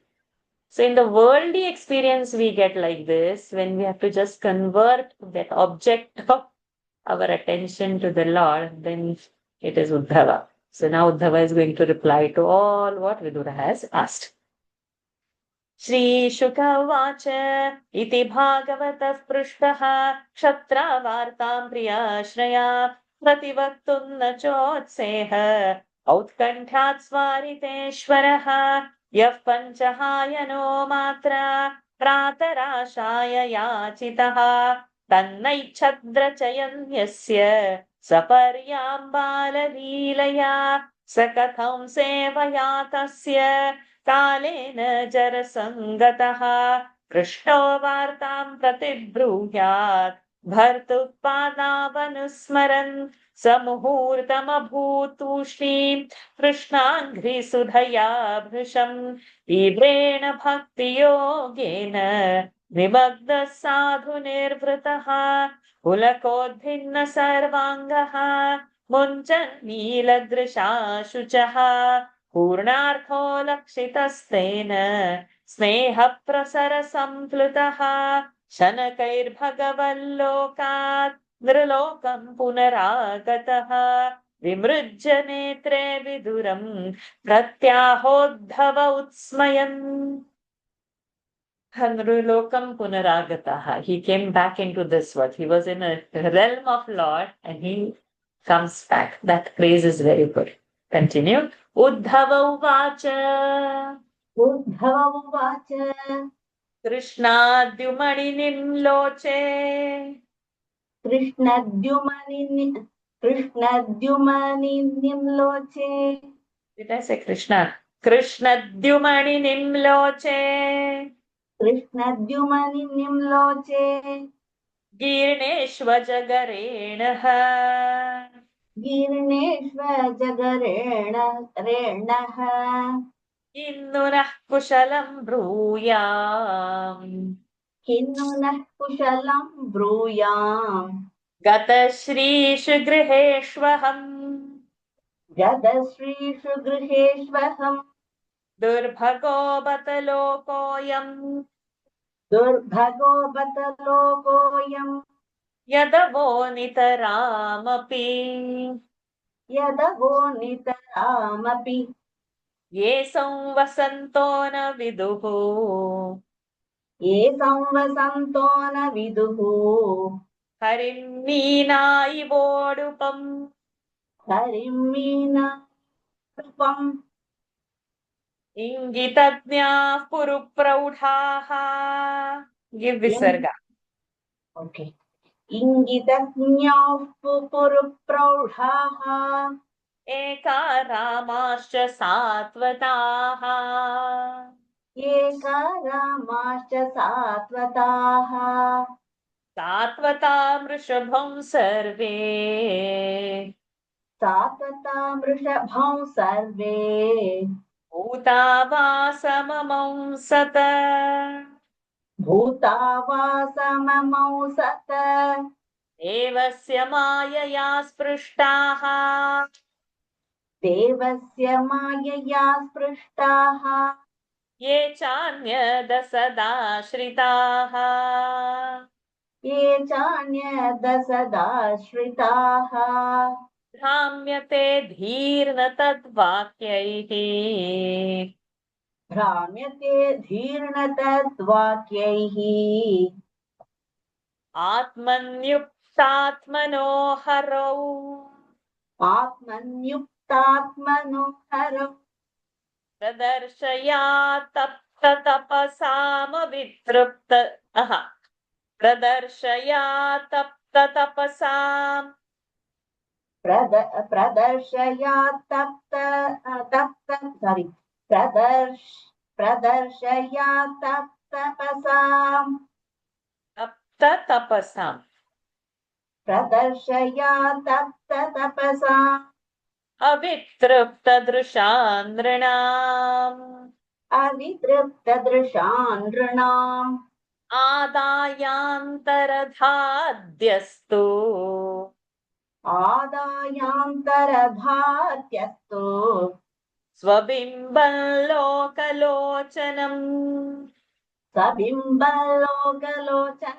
So in the worldly experience we get like this, when we have to just convert that object of our attention to the Lord, then it is Uddhava. So now Uddhava is going to reply to all what Vidura has asked. श्रीशुक उवाच इति भागवतः पृष्टः क्षत्रावार्तां प्रियाश्रया प्रतिवक्तुं न चोत्सेह औत्कण्ठ्यात् स्वारितेश्वरः यः पञ्चहायनो मात्र प्रातराशाय याचितः तन्नैच्छद्रचयन् यस्य सपर्यां बाललीलया स कथं सेवया तस्य कालेन जरसङ्गतः कृष्णो वार्तां प्रतिब्रूह्यात् भर्तुपादावनुस्मरन् स मुहूर्तमभूत् तूष्णीं कृष्णाङ्घ्रिसुधया भृशम् तीव्रेण भक्तियोगेन निमग्नः साधु निर्वृतः पुलकोद्भिन्न सर्वाङ्गः मुञ्चन् नीलदृशा शुचः पूर्णार्थो लक्षितस्तेन स्नेहप्रसरसम्प्लुतः शनकैर्भगवल्लोकात् नृलोकं पुनरागतः विमृज्य नेत्रे विदुरं प्रत्याहोद्धव उत्स्मयन्. Nrulokam Punaragataha. He came back into this world. He was in a realm of Lord and he comes back. That phrase is very good. Continue. Uddhava Uvacha Uddhava Uvacha Krishnadyumaninim Loche. Krishnadyumaninim Loche. Did I say Krishna? Krishnadyumaninim Loche. Krishnadyumaninim Loche. Girneshvajagarenaha. Girneshvajagarenaha. Kinnunah kushalam bruyam. Kinnunah kushalam bruyam. Gatashrishu griheshvaham. Gadasrishu griheshvaham. Durbhago batalokoyam. Durbhago batalokoyam. Yadavo nitaramapi. Yadavo nitaramapi. Ye samvasanto na viduhu. Ye samvasanto na viduhu. Harim meena ivodupam. Harimina rupam. Ingitadnya purupraudhaha. Give visarga. Okay. Ingitagnyah purupraudhaha. Eka ramascha satvataha. Eka ramascha satvataha. Satvata mrishabham sarve. Satvata mrishabham sarve. Bhutavasamamam sata. Bhutavasamamau sata. Devasya mayaya sprishtaha. Devasya mayaya sprishtaha. Ye chanyada sada shritaha. ये चान्यदसदाश्रिताः भ्राम्यते धीर्न तद्वाक्यैः भ्राम्यते धीर्न तद्वाक्यैः आत्मन्युक्तात्मनो हरौ आत्मन्युक्तात्मनो हरौ प्रदर्शया तप्ततपसामवितृप्त प्रदर्शया तप्ततपसाम् प्रदर्शया प्रदर्शया तप्ततपसाम् तप्ततपसाम् प्रदर्शया तप्ततपसाम् अवितृप्तदृशान् नृणाम् अवितृप्तदृशान् नृणाम् आदायान्तरधाद्यस्तु आदायान्तरधात्यस्तु स्वबिम्बं लोकलोचनम् सबिम्बलोकलोचन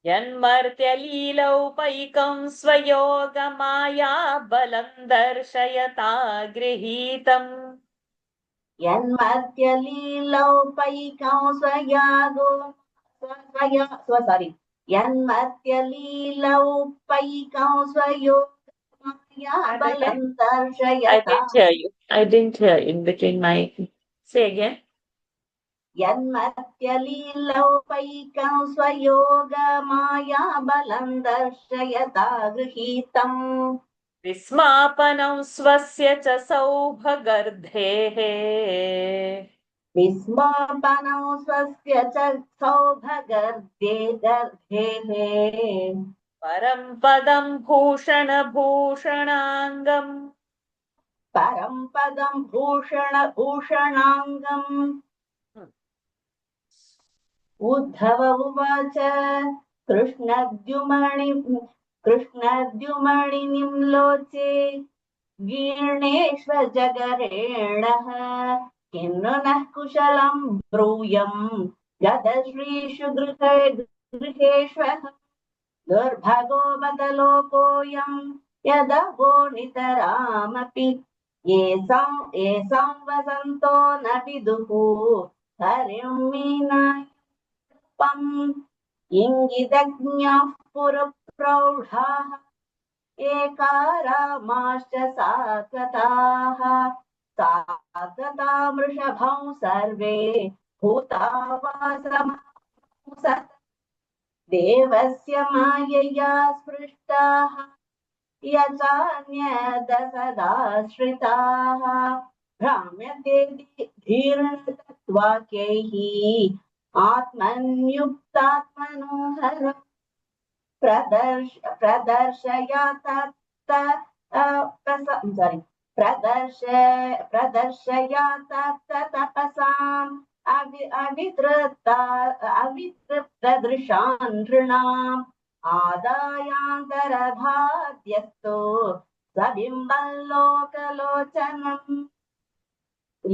यन्मर्त्यलीलौपैकं स्वयोगमाया बलं दर्शयता गृहीतम् यन्मर्त्यलीलौपैकं स्वयागो यन्मर्त्यलीलौपैकं स्वयोगमाया बलं I दर्शयता didn't hear you. I didn't hear in between my. Say again. यन्मर्त्यलीलौपैकं स्वयोगमाया बलं दर्शयता गृहीतम् विस्मापनं स्वस्य च सौभगर्धेः विस्मापनं स्वस्य च सौभगर्धेः परं पदं भूषणाङ्गम् परं पदं भूषणाङ्गम् उद्धव उवाच कृष्णद्युमणिं लोचे गीर्णेष्वजगरेणः किन्नु नः कुशलं ब्रूयम् गतश्रीषु गृहेष्वः दुर्भगो बदलोकोऽयं यदवो नितरामपि येषां वसन्तो न विदुः हरिं मीनायपम् इङ्गितज्ञाः पुरप्रौढाः एकारामाश्च सात्वताः सात्वता वृषभं सर्वे भूतावासमंसः देवस्य मायया स्पृष्टाः यचान्यदसदाश्रिताः भ्राम्यते धीर्णतत्वाक्यैः आत्मन्युक्तात्मनो हर प्रदर्शया प्रदर्शया तप्ततपसाम् अवितृप्तदृशान् नृणाम् आदायान्तरधाद्यस्तु सबिम्बल्लोकलोचनम्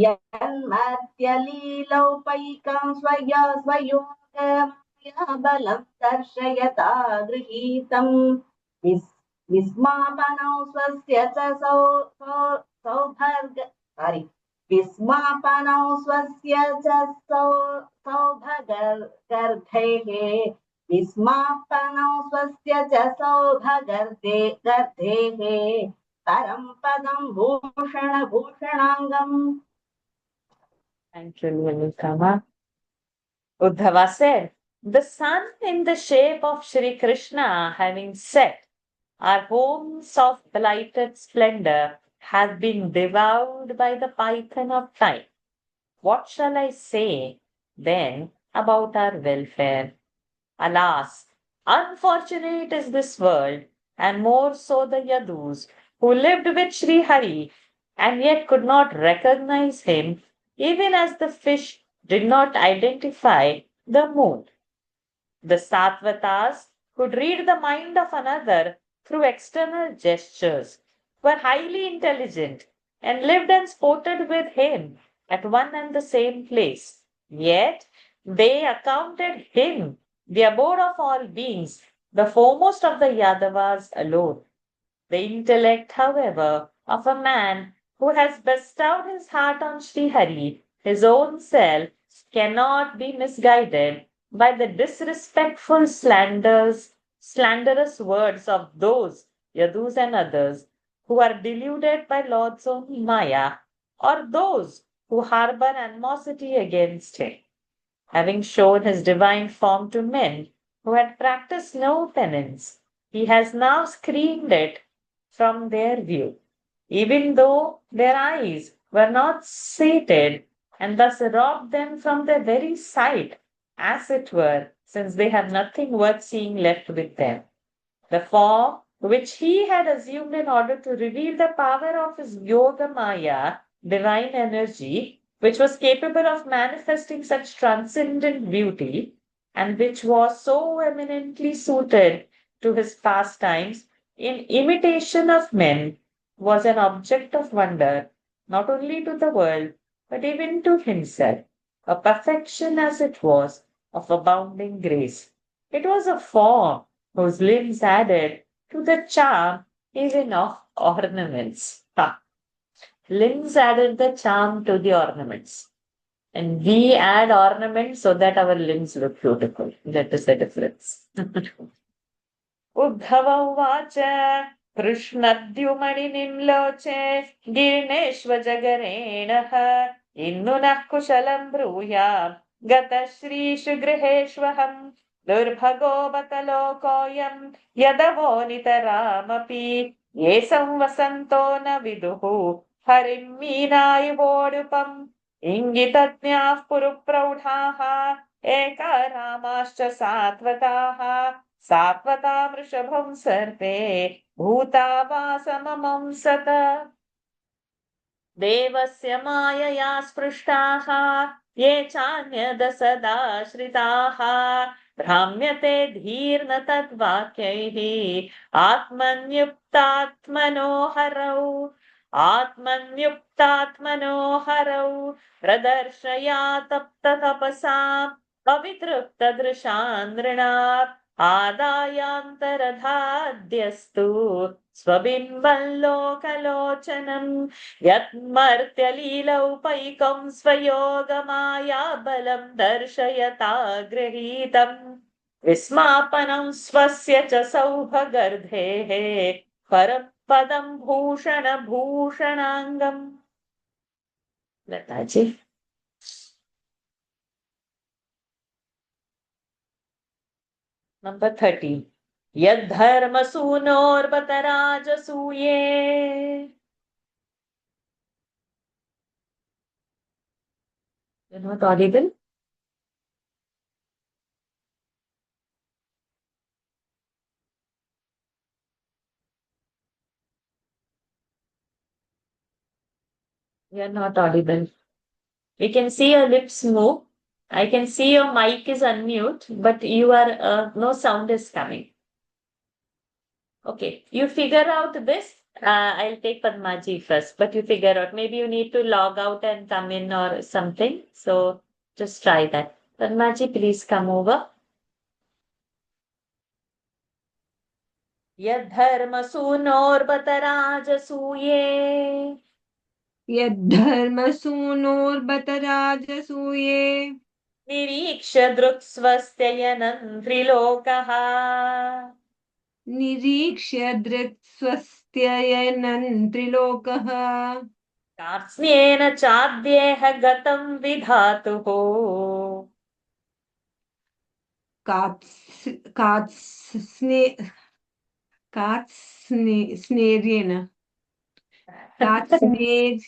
यन्मर्त्यलीलौपैकं स्वयोगमाया बलं दर्शयता गृहीतम् विस्मापनौ स्वस्य च विस्मापनौ स्वस्य च सौभगर्धेः विस्मापनौ स्वस्य च सौभगर्धेः परं पदं भूषणाङ्गम्. Thank you, Nilkama. Uddhava said, the sun in the shape of Shri Krishna having set, our homes of blighted splendor have been devoured by the python of time. What shall I say then about our welfare? Alas, unfortunate is this world, and more so the Yadus, who lived with Sri Hari and yet could not recognize him, even as the fish did not identify the moon. The Sattvatas could read the mind of another through external gestures, were highly intelligent, and lived and sported with him at one and the same place. Yet they accounted him the abode of all beings, the foremost of the Yadavas alone. The intellect, however, of a man who has bestowed his heart on Sri Hari, his own self, cannot be misguided by the disrespectful slanderous words of those Yadus and others who are deluded by Lord's own Maya, or those who harbor animosity against him. Having shown his divine form to men who had practiced no penance, he has now screened it from their view, even though their eyes were not sated, and thus robbed them from their very sight, as it were, since they have nothing worth seeing left with them. The form which he had assumed in order to reveal the power of his Yoga Maya, divine energy, which was capable of manifesting such transcendent beauty, and which was so eminently suited to his pastimes in imitation of men, was an object of wonder, not only to the world, but even to himself, a perfection as it was of abounding grace. It was a form whose limbs added to the charm even of ornaments. Ha. Limbs added the charm to the ornaments. And we add ornaments so that our limbs look beautiful. That is the difference. Uddhav उवाच कृष्णद्युमणिनिम्लोचे गिरिणेष्वजगरेणः इन्नुनः कुशलं ब्रूयाम् गतश्रीषु गृहेष्वहम् दुर्भगो बत लोकोऽयम् यदवो नितरामपि ये संवसन्तो न विदुः हरिं मीनायुवोडुपम् इङ्गितज्ञाः पुरुप्रौढाः एका रामाश्च सात्वताः सात्वता वृषभं सर्वे भूता वा सममं सत देवस्य मायया स्पृष्टाः ये चान्यदसदाश्रिताः भ्राम्यते धीर्न तद्वाक्यैः आत्मन्युक्तात्मनो हरौ प्रदर्शया तप्ततपसाम् अवितृप्तदृशान्द्रणात् आदायान्तरधाद्यस्तु स्वबिम्बं लोकलोचनम् यत्मर्त्यलीलौपैकं स्वयोगमाया बलं दर्शयता गृहीतम् विस्मापनं स्वस्य च सौभगर्धेः परं पदं भूषणाङ्गम्. Lata ji. Number 30. Yadharmasunor Rajaसूये. You're not audible? You're not audible. We can see your lips move. I can see your mic is unmute, but you are no sound is coming. Okay, you figure out this. I'll take Padmaji first, but you figure out. Maybe you need to log out and come in or something. So just try that. Padmaji, please come over. Yadharmasunor यद्धर्मसूनोर्बतराजसूये निरीक्ष्य दृक्स्वस्त्ययनं त्रिलोकः निरीक्ष्य दृक्स्वस्त्ययनं त्रिलोकः कार्त्स्न्येन चाद्येह गतं विधातुः कात्स्नेर्येन कात्स्नेर्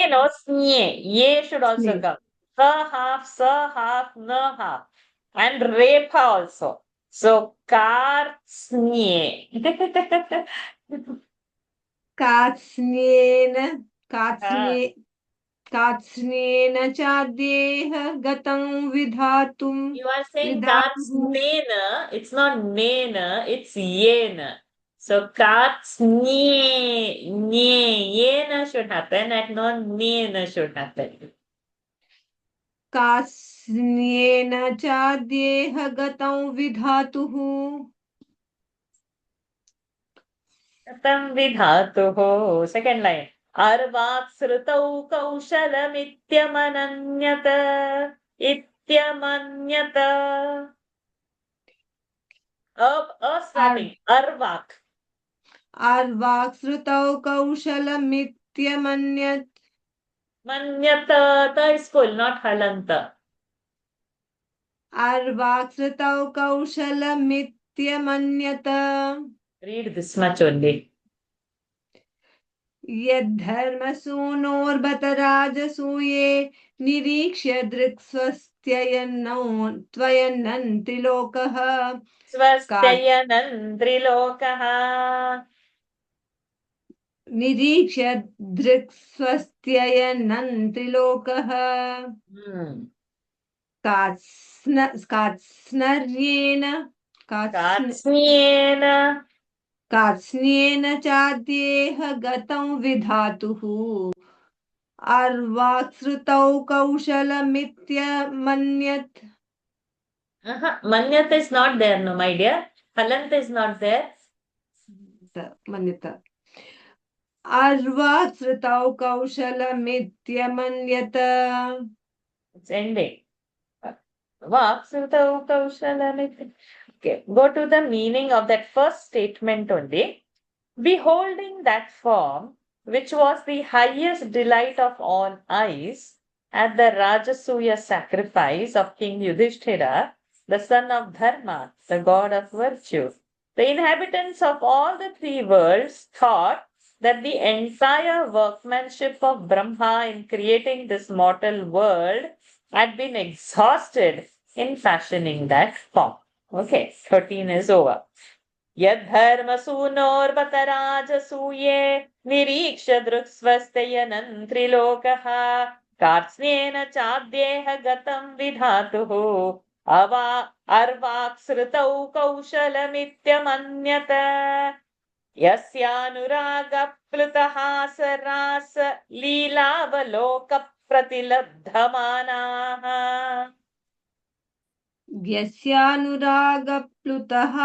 no snye. Ye should also come. Sa half, na half. And repa also. So kartsnye. कात्स्नेन चाद्येह गतं विधातुम् You are saying kartsnena. It's not nena, it's yena. So katsnye, yena should happen and not nena should happen. कास्न्येन चाद्येह गतं विधातुः Katam vidhatuho. Second line. Arvat srutau kaushalamityamanyata. Ityamanyata. Starting. Arvak. अर्वाक्श्रुतौ कौशलमित्यमन्यत् Manyata. Ta is full, not halanta. अर्वाक्श्रुतौ कौशलमित्यमन्यत Read this much only. यद्धर्मसूनोर्बत राजसूये निरीक्ष्य दृक्स्वस्त्ययन्नो त्वयन्नन्त्रिलोकः Swastayanandrilokaha. निरीक्ष्य दृक्स्वस्त्ययन्नन्त्रिलोकः कात्स्नर्येण Katsnyena. कार्त्स्न्येन चाद्येह गतं विधातुः अर्वाक्श्रुतौ कौशलमित्यमन्यत् Manyata is not there, no, my dear. Halanta is not there. मन्यत अर्वाक्श्रुतौ कौशलमित्यमन्यत It's ending. Vaksutau kaushalamiti. Okay, go to the meaning of that first statement only. Beholding that form, which was the highest delight of all eyes, at the Rajasuya sacrifice of King Yudhishthira, the son of Dharma, the god of virtue, the inhabitants of all the three worlds thought that the entire workmanship of Brahma in creating this mortal world had been exhausted in fashioning that form. Okay, 13 is over. Yadharmasunor niरीक्ष्य दृक्स्वस्तयनन्त्रिलोकः कार्त्स्न्येन चाद्येह गतं विधातुः अर्वाक्श्रुतौ कौशलमित्यमन्यत यस्यानुरागप्लुतः सरास लीलावलोकप्रतिलब्धमानाः यस्यानुरागप्लुतः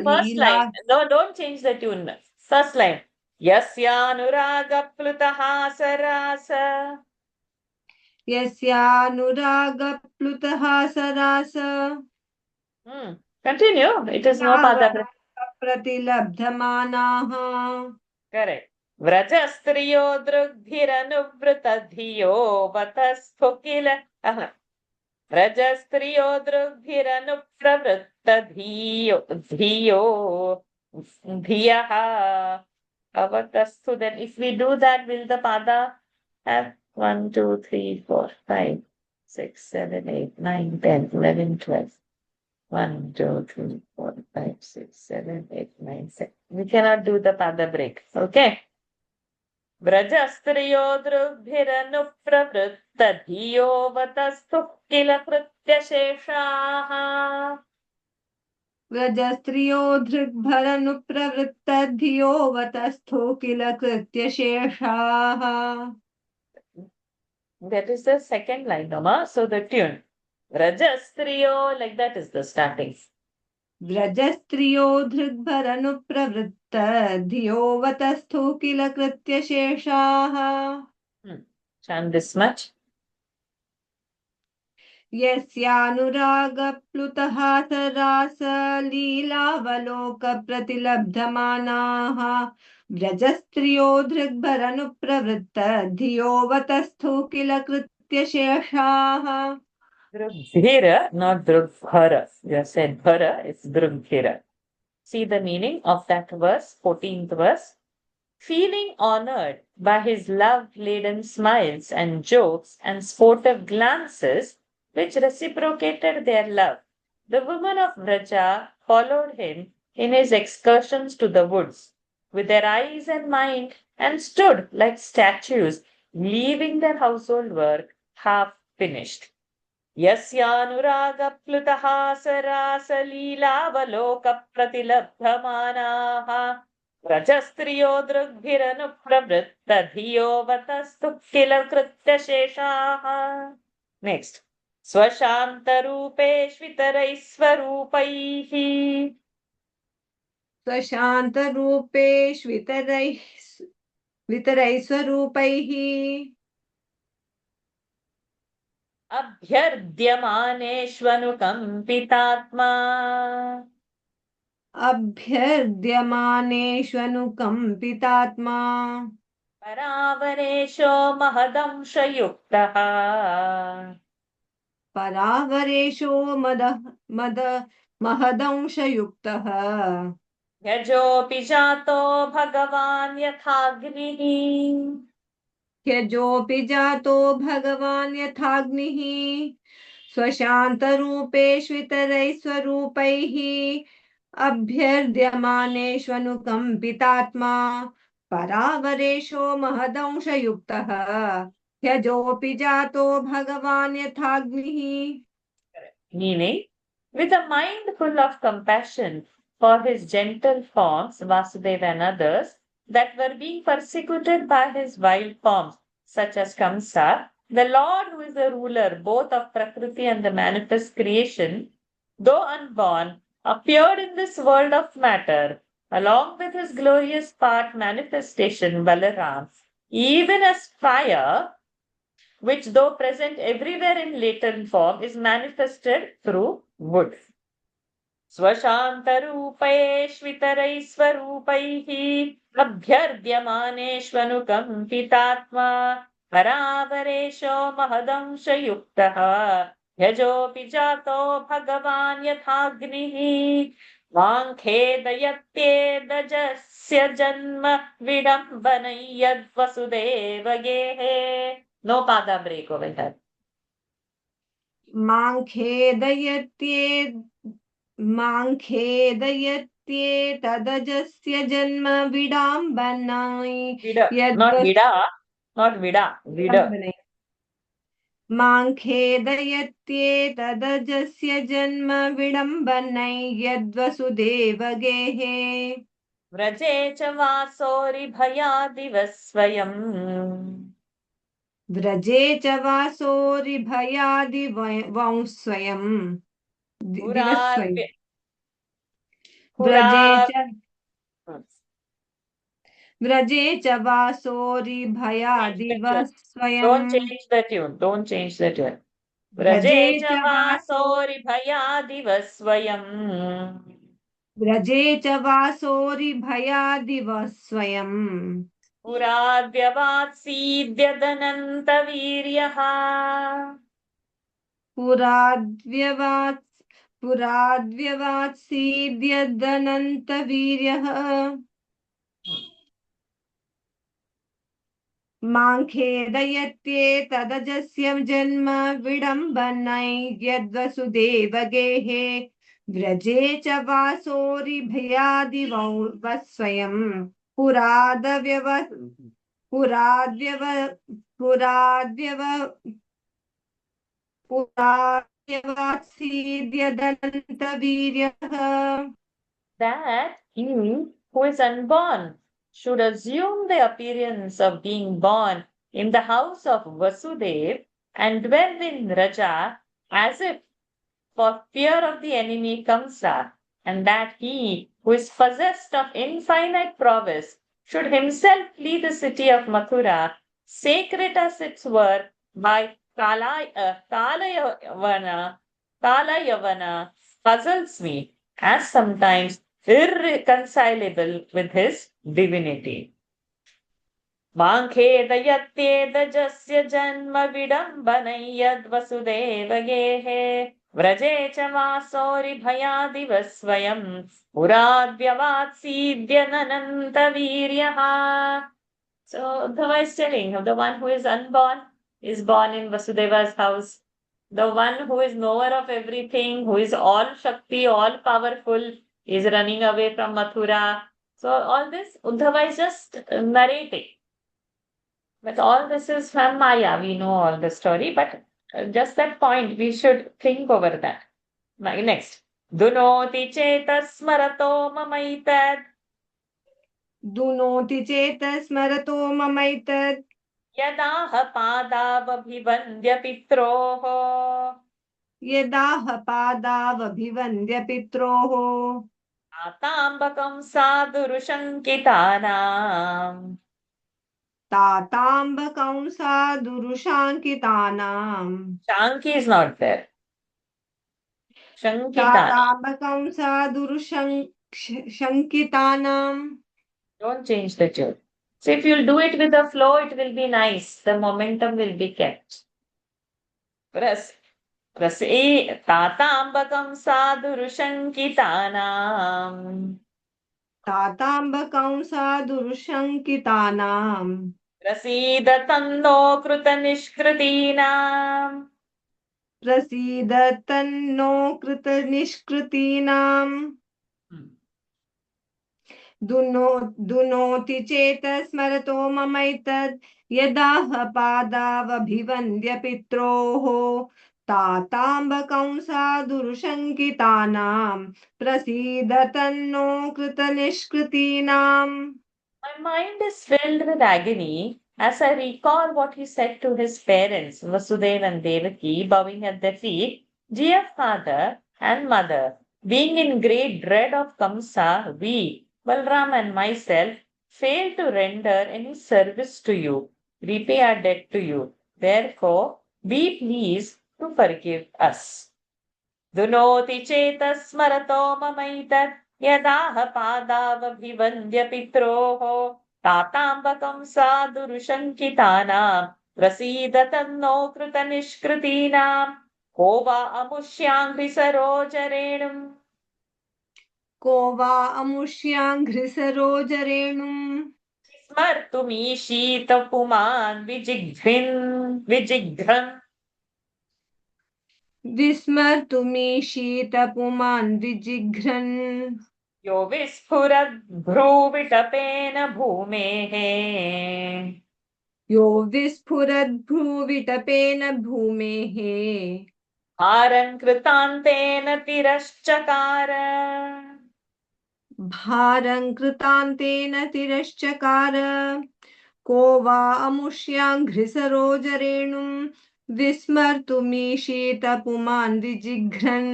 First line. No, don't change the tune. First line. Yasyanuragaplutaha sarasa. यस्यानुरागप्लुतः सरास Continue. It is no pada. प्रतिलब्धमानाः Correct. Vrajastriyo drugdhiranuvritadhiyo vatasthu Vrajastriyo drugdhiranuvritadhiyo dhiyaha avatastu. Then if we do that, will the pada have 1, 2, 3, 4, 5, 6, 7, 8, 9, 10, 11, 12. 1, 2, 3, 4, 5, 6, 7, 8, 9, 10. We cannot do the pada break. Okay. Vrajastriyo drugdhiranuvritadhiyo vatasthu kila krityasheshaha. व्रजस्त्रियो धृग्भरनुप्रवृत्तधियो वतस्थो किल कृत्यशेषाः That is the second line, Nama. So the tune. Vrajastriyo, like that is the starting. व्रजस्त्रियो धृग्भरनुप्रवृत्तधियो वतस्थो किल कृत्यशेषाः Chant this much. यस्यानुरागप्लुतः सरास लीलावलोकप्रतिलब्धमानाः व्रजस्त्रियो धृग्भरनुप्रवृत्तधियो वतस्थो किल कृत्यशेषाः Drugdhira, not drugdhara. You have said bhara, it's drugdhira. See the meaning of that verse, 14th verse. Feeling honored by his love-laden smiles and jokes and sportive glances, which reciprocated their love, the women of Vraja followed him in his excursions to the woods, with their eyes and mind, and stood like statues, leaving their household work half finished. यस्यानुरागप्लुतः सरासलीलावलोकप्रतिलब्धमानाः व्रजस्त्रियो दृग्भिरनुप्रवृत्तधियो वतस्तु किल कृत्यशेषाः. नेक्स्ट. स्वशान्तरूपेष्वितरैः स्वशान्तरूपेष्वितरैः स्वरूपैः अभ्यर्द्यमानेष्वनुकम्पितात्मा अभ्यर्द्यमानेष्वनुकम्पितात्मा परावरेशो महदंशयुक्तः परावरेशो महदंशयुक्तः यजोऽपि जातो भगवान् यथाग्निः ह्यजोऽपि जातो भगवान् यथाग्निः स्वशान्तरूपेष्वितरैः स्वरूपैः अभ्यर्द्यमानेष्वनुकम्पितात्मा परावरेशो महदंशयुक्तः ह्यजोऽपि जातो भगवान् यथाग्निः. Meaning, with a mind full of compassion for his gentle forms, Vasudeva and others, that were being persecuted by his wild forms, such as Kamsa, the Lord, who is the ruler both of Prakriti and the manifest creation, though unborn, appeared in this world of matter, along with his glorious part manifestation, Balaram, even as fire, which though present everywhere in latent form is manifested through wood. स्वशान्तरूपैष्वितरैः स्वरूपैः अभ्यर्द्यमानेष्वनुकम्पितात्मा परावरेशो महदंशयुक्तः यजोऽपि जातो भगवान् यथाग्निः वाङ्खेदयत्येदजस्य जन्म विडम्बनै यद्वसुदेव गेहे. No pada break over here. माङ्खेदयत्येतदजस्य जन्म विडम्बनाय Not vida, vida. माङ्खेदयत्येतदजस्य जन्म विडम्बनै यद्वसुदेव गेहे व्रजे च वासोरिभयादिवः स्वयम् व्रजे च वासोरिभयादिवंस्वयम् व्रजे च वासोरिभयादिवः स्वयम्. Don't change the tune. Don't change the tune. व्रजे च वासोरिभयादिवः स्वयम् व्रजे च वासोरिभयादिवः स्वयम् पुराद्यवात्सीद्यदनन्तवीर्यः पुराद्यवात्सीद्यदनन्तवीर्यः माङ्खेदयत्येतदजस्य जन्म विडम्बनै यद्वसुदेव गेहे व्रजे च वासोरिभयादिवः स्वयम् पुराद्यवात्सीद्यदनन्तवीर्यः. That he who is unborn should assume the appearance of being born in the house of Vasudev and dwell in Raja as if for fear of the enemy Kamsa, and that he who is possessed of infinite prowess should himself flee the city of Mathura, sacred as its were by Kalayavana, puzzles me as sometimes irreconcilable with his divinity. माङ्खेदयत्येदजस्य जन्म विडम्बनै यद्वसुदेव गेहे व्रजे च वासोरिभयादिवः स्वयं पुराद्यवात्सीद्यनन्तवीर्यः. So Uddhava is telling of the one who is unborn is born in Vasudeva's house. The one who is knower of everything, who is all Shakti, all powerful, is running away from Mathura. So all this Uddhava is just narrating. But all this is from Maya. We know all the story. But Just that point, we should think over that. Next. Dunoti chetas smarato mamaitad दुनोति चेत् स्मरतो ममैतत् यदाह पादावभिवन्द्य पित्रोः यदाह पादावभिवन्द्य पित्रोः ताताम्बकं साधुरुशङ्कितानाम् ताताम्बकं साधुरुशाङ्कितानाम् Shanki is not there. Shankitana. ताताम्बकं साधुरुशङ्कितानाम्. Don't change the tune. So if you'll do it with the flow, it will be nice. The momentum will be kept. ताताम्बकं साधुरुशङ्कितानाम् ताताम्बकं साधुरुशङ्कितानाम्. प्रसीद तन्नो कृतनिष्कृतीनाम् प्रसीद तन्नो कृतनिष्कृतीनाम्. दुनोति चेत् स्मरतो ममैतत् यदाह पादावभिवन्द्य पित्रोः ताताम्बकं साधुरुशङ्कितानाम् प्रसीद तन्नो कृतनिष्कृतीनाम्. My mind is filled with agony as I recall what he said to his parents, Vasudeva and Devaki, bowing at their feet. Dear father and mother, being in great dread of Kamsa, we, Balram and myself, failed to render any service to you, repay our debt to you. Therefore, be pleased to forgive us. Dunoti chetas smarato mamaitat यदाह पादावभिवन्द्य पित्रोः ताताम्बकं साधुरुशङ्कितानां प्रसीद तन्नो कृतनिष्कृतीनां को वा अमुष्याङ्घ्रिसरोजरेणुम् को वा अमुष्याङ्घ्रिसरोजरेणुम् स्मर्तुमीशीतपुमान् विजिघ्रन् विस्मर्तुमीशीतपुमान् विजिघ्रन् यो विस्फुरद्भ्रूविटपेन भूमेः यो विस्फुरद्भ्रूविटपेन भूमेः भारं कृतान्तेन तिरश्चकार भारं कृतान्तेन तिरश्चकार को वा अमुष्याङ्घ्रिसरोजरेणुम् विस्मर्तुमीशीतपुमान् विजिघ्रन्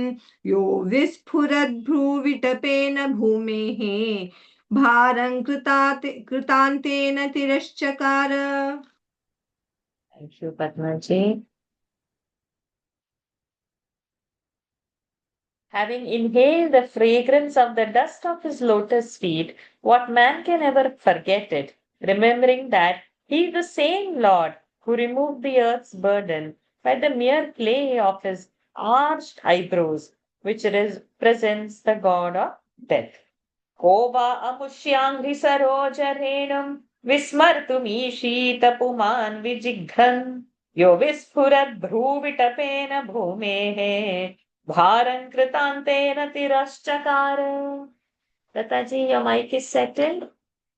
यो विस्फुरद्भ्रूविटपेन भूमेः भारं कृतान्तेन तिरश्चकार. Thank you, Padmaji. Having inhaled the fragrance of the dust of his lotus feet, what man can ever forget it, remembering that he is the same Lord who removed the earth's burden by the mere play of his arched eyebrows, which represents the god of death. Kova amushyanghri sarojarenum vismartumishitapuman vijighran yo visphurat bhruvitapena bhumehe Bharan Kritantena Tiraschakara. Lataji, your mic is settled?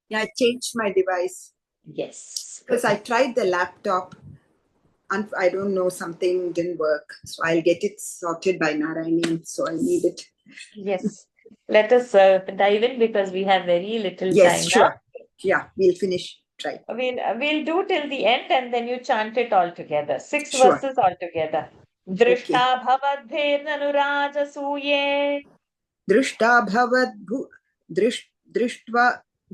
Yeah, I changed my device Yes. because I tried the laptop and I don't know, something didn't work. So I'll get it sorted by Narayani. So I need it. Yes. Let us dive in because we have very little Yes, time sure. Yeah, we'll finish. Try. now. We'll do till the end and then you chant it all together. 6 Sure. verses all together. Drishta bhavadbhirnanurajasuye Drishta bhavadbhu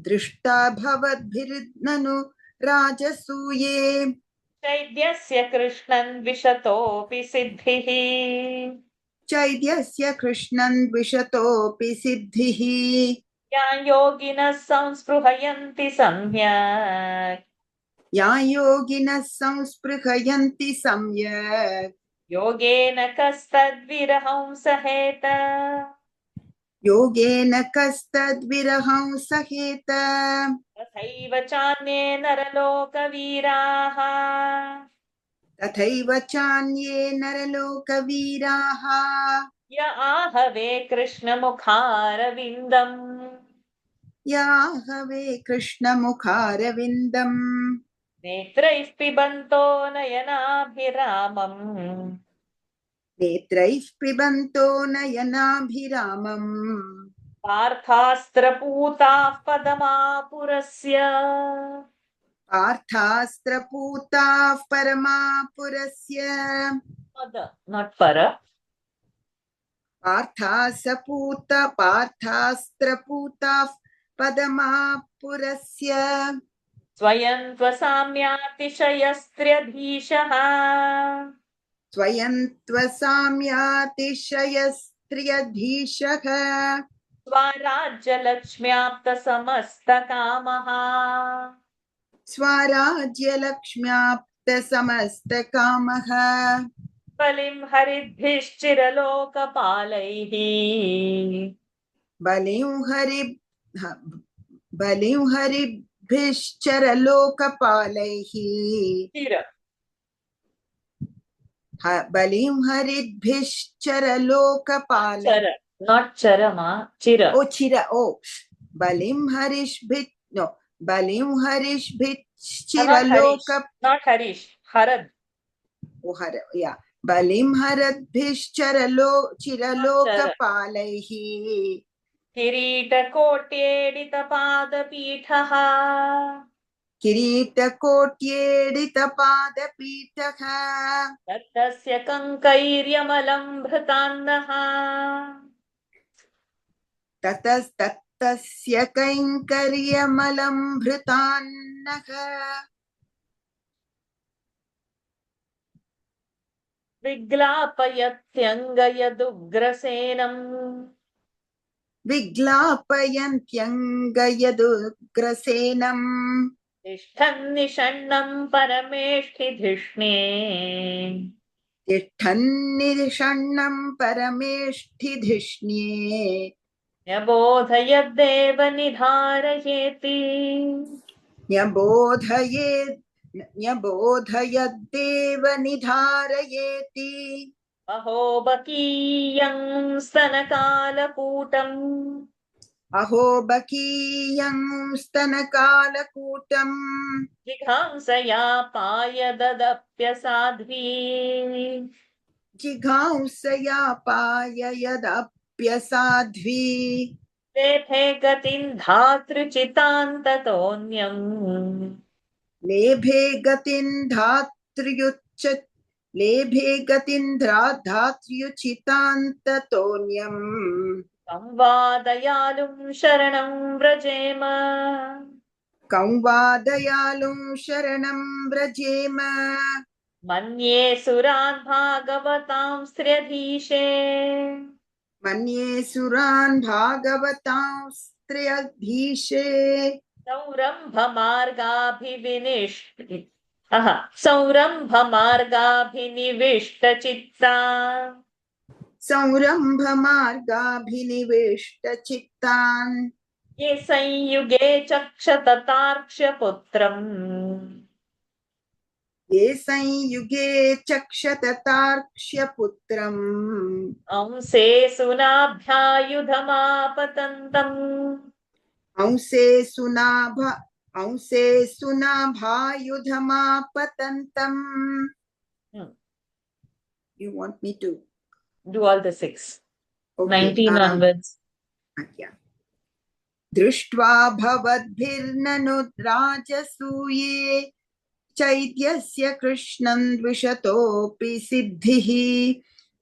drishta bhavadbhirnanu rajasuye Chaidyasya Krishnan Vishatopi Siddhihi chaidyasya krishnan vishatopi siddhihi Yan yoginas samspruhayanti samyak ya yoginas samspruhayanti samyak Yogena kastadviraham saheta yogena kastadviraham saheta Tathaiva chanye naraloka viraha tathaiva chanye naralokaviraha Ya ahave Krishna mukharavindam ya have krishna mukharavindam नेत्रैः पिबन्तो नयनाभिरामम् नेत्रैः पिबन्तो नयनाभिरामम् पार्थास्त्रपूताः पदमापुरस्य पार्थास्त्रपूताः परमापुरस्य पद not para पार्थास्त्रपूताः पदमापुरस्य स्वयं त्वसाम्यातिशयस्त्र्यधीशः स्वयं त्वसाम्यातिशयस्त्र्यधीशः स्वराज्यलक्ष्म्याप्तसमस्तकामः स्वराज्यलक्ष्म्याप्तसमस्तकामः बलिं हरिद्भिश्चिरलोकपालैः बलिं हरिभिश्चरलोकपालैः चिर बलिं हरिद्भिश्चरलोकपालैः चर not charama chira ओ चिर ओ बलिं हरिष्भिः नो बलिं हरिष्भिश्चिरलोक not harish harad ओ हर या बलिं चिरलोकपालैः किरीटकोट्येडितपादपीठः किरीटकोट्येडितपादपीठः दत्तस्य कङ्कैर्यमलं भृतान्नः ततस्तस्य कैङ्कर्यमलं भृतान्नः विग्लापयत्यङ्गयदुग्रसेनम् विग्लापयन्त्यङ्गयदुग्रसेनम् तिष्ठन्निषण्णं परमेष्ठिधिष्णे तिष्ठन्निषण्णं परमेष्ठिधिष्ण्ये न्यबोधयद्देव निधारयेति न्यबोधयद्देव निधारयेति अहोबकीयं स्तनकालकूटम् अहो बकीयं स्तनकालकूटम् जिघांसया पायददप्यसाध्वी जिघांसया पाययदप्यसाध्वी लेभे गतिं धातृचितान्ततोऽन्यम् लेभे गतिं धात्र्युचितान्ततोऽन्यम् संवादयालुं शरणं व्रजेम कं वा दयालुं शरणं व्रजेम मन्ये सुरान् भागवतां स्त्र्यधीशे मन्ये सुरान् भागवतां स्त्र्यधीशे सौरम्भमार्गाभिनिविष्टचित्ता संरम्भमार्गाभिनिवेष्टचित्तान् ये संयुगे चक्षततार्क्ष्यपुत्रम् ये संयुगे चक्षततार्क्ष्यपुत्रम् अंसे सुनाभ्यायुधमापतन्तम् अंसे सुनाभायुधमापतन्तम् You want me to do all the 6 okay, 19 onwards yeah. दृष्ट्वा भवद्भिर्ननुद्राजसूये चैद्यस्य कृष्णं द्विषतोऽपि सिद्धिः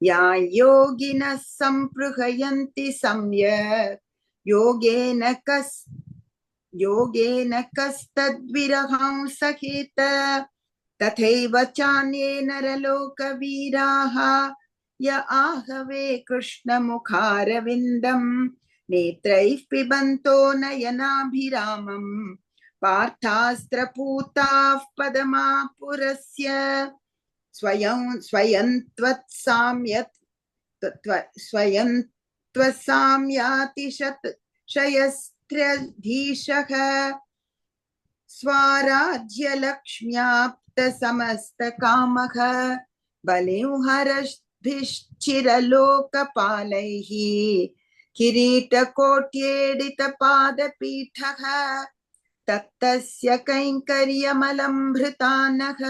या योगिनः सम्पृहयन्ति सम्यक् योगेन कस्तद्विरहं सखेत तथैव चान्ये नरलोकवीराः य आहवे कृष्णमुखारविन्दम् नेत्रैः पिबन्तो नयनाभिरामम् पार्थास्त्रपूताः पदमापुरस्य स्वयं त्वसाम्यातिशयस्त्र्यधीशः स्वराज्यलक्ष्म्याप्तसमस्तकामः बलिं तत्तस्य कैङ्कर्यमलम्भृतानः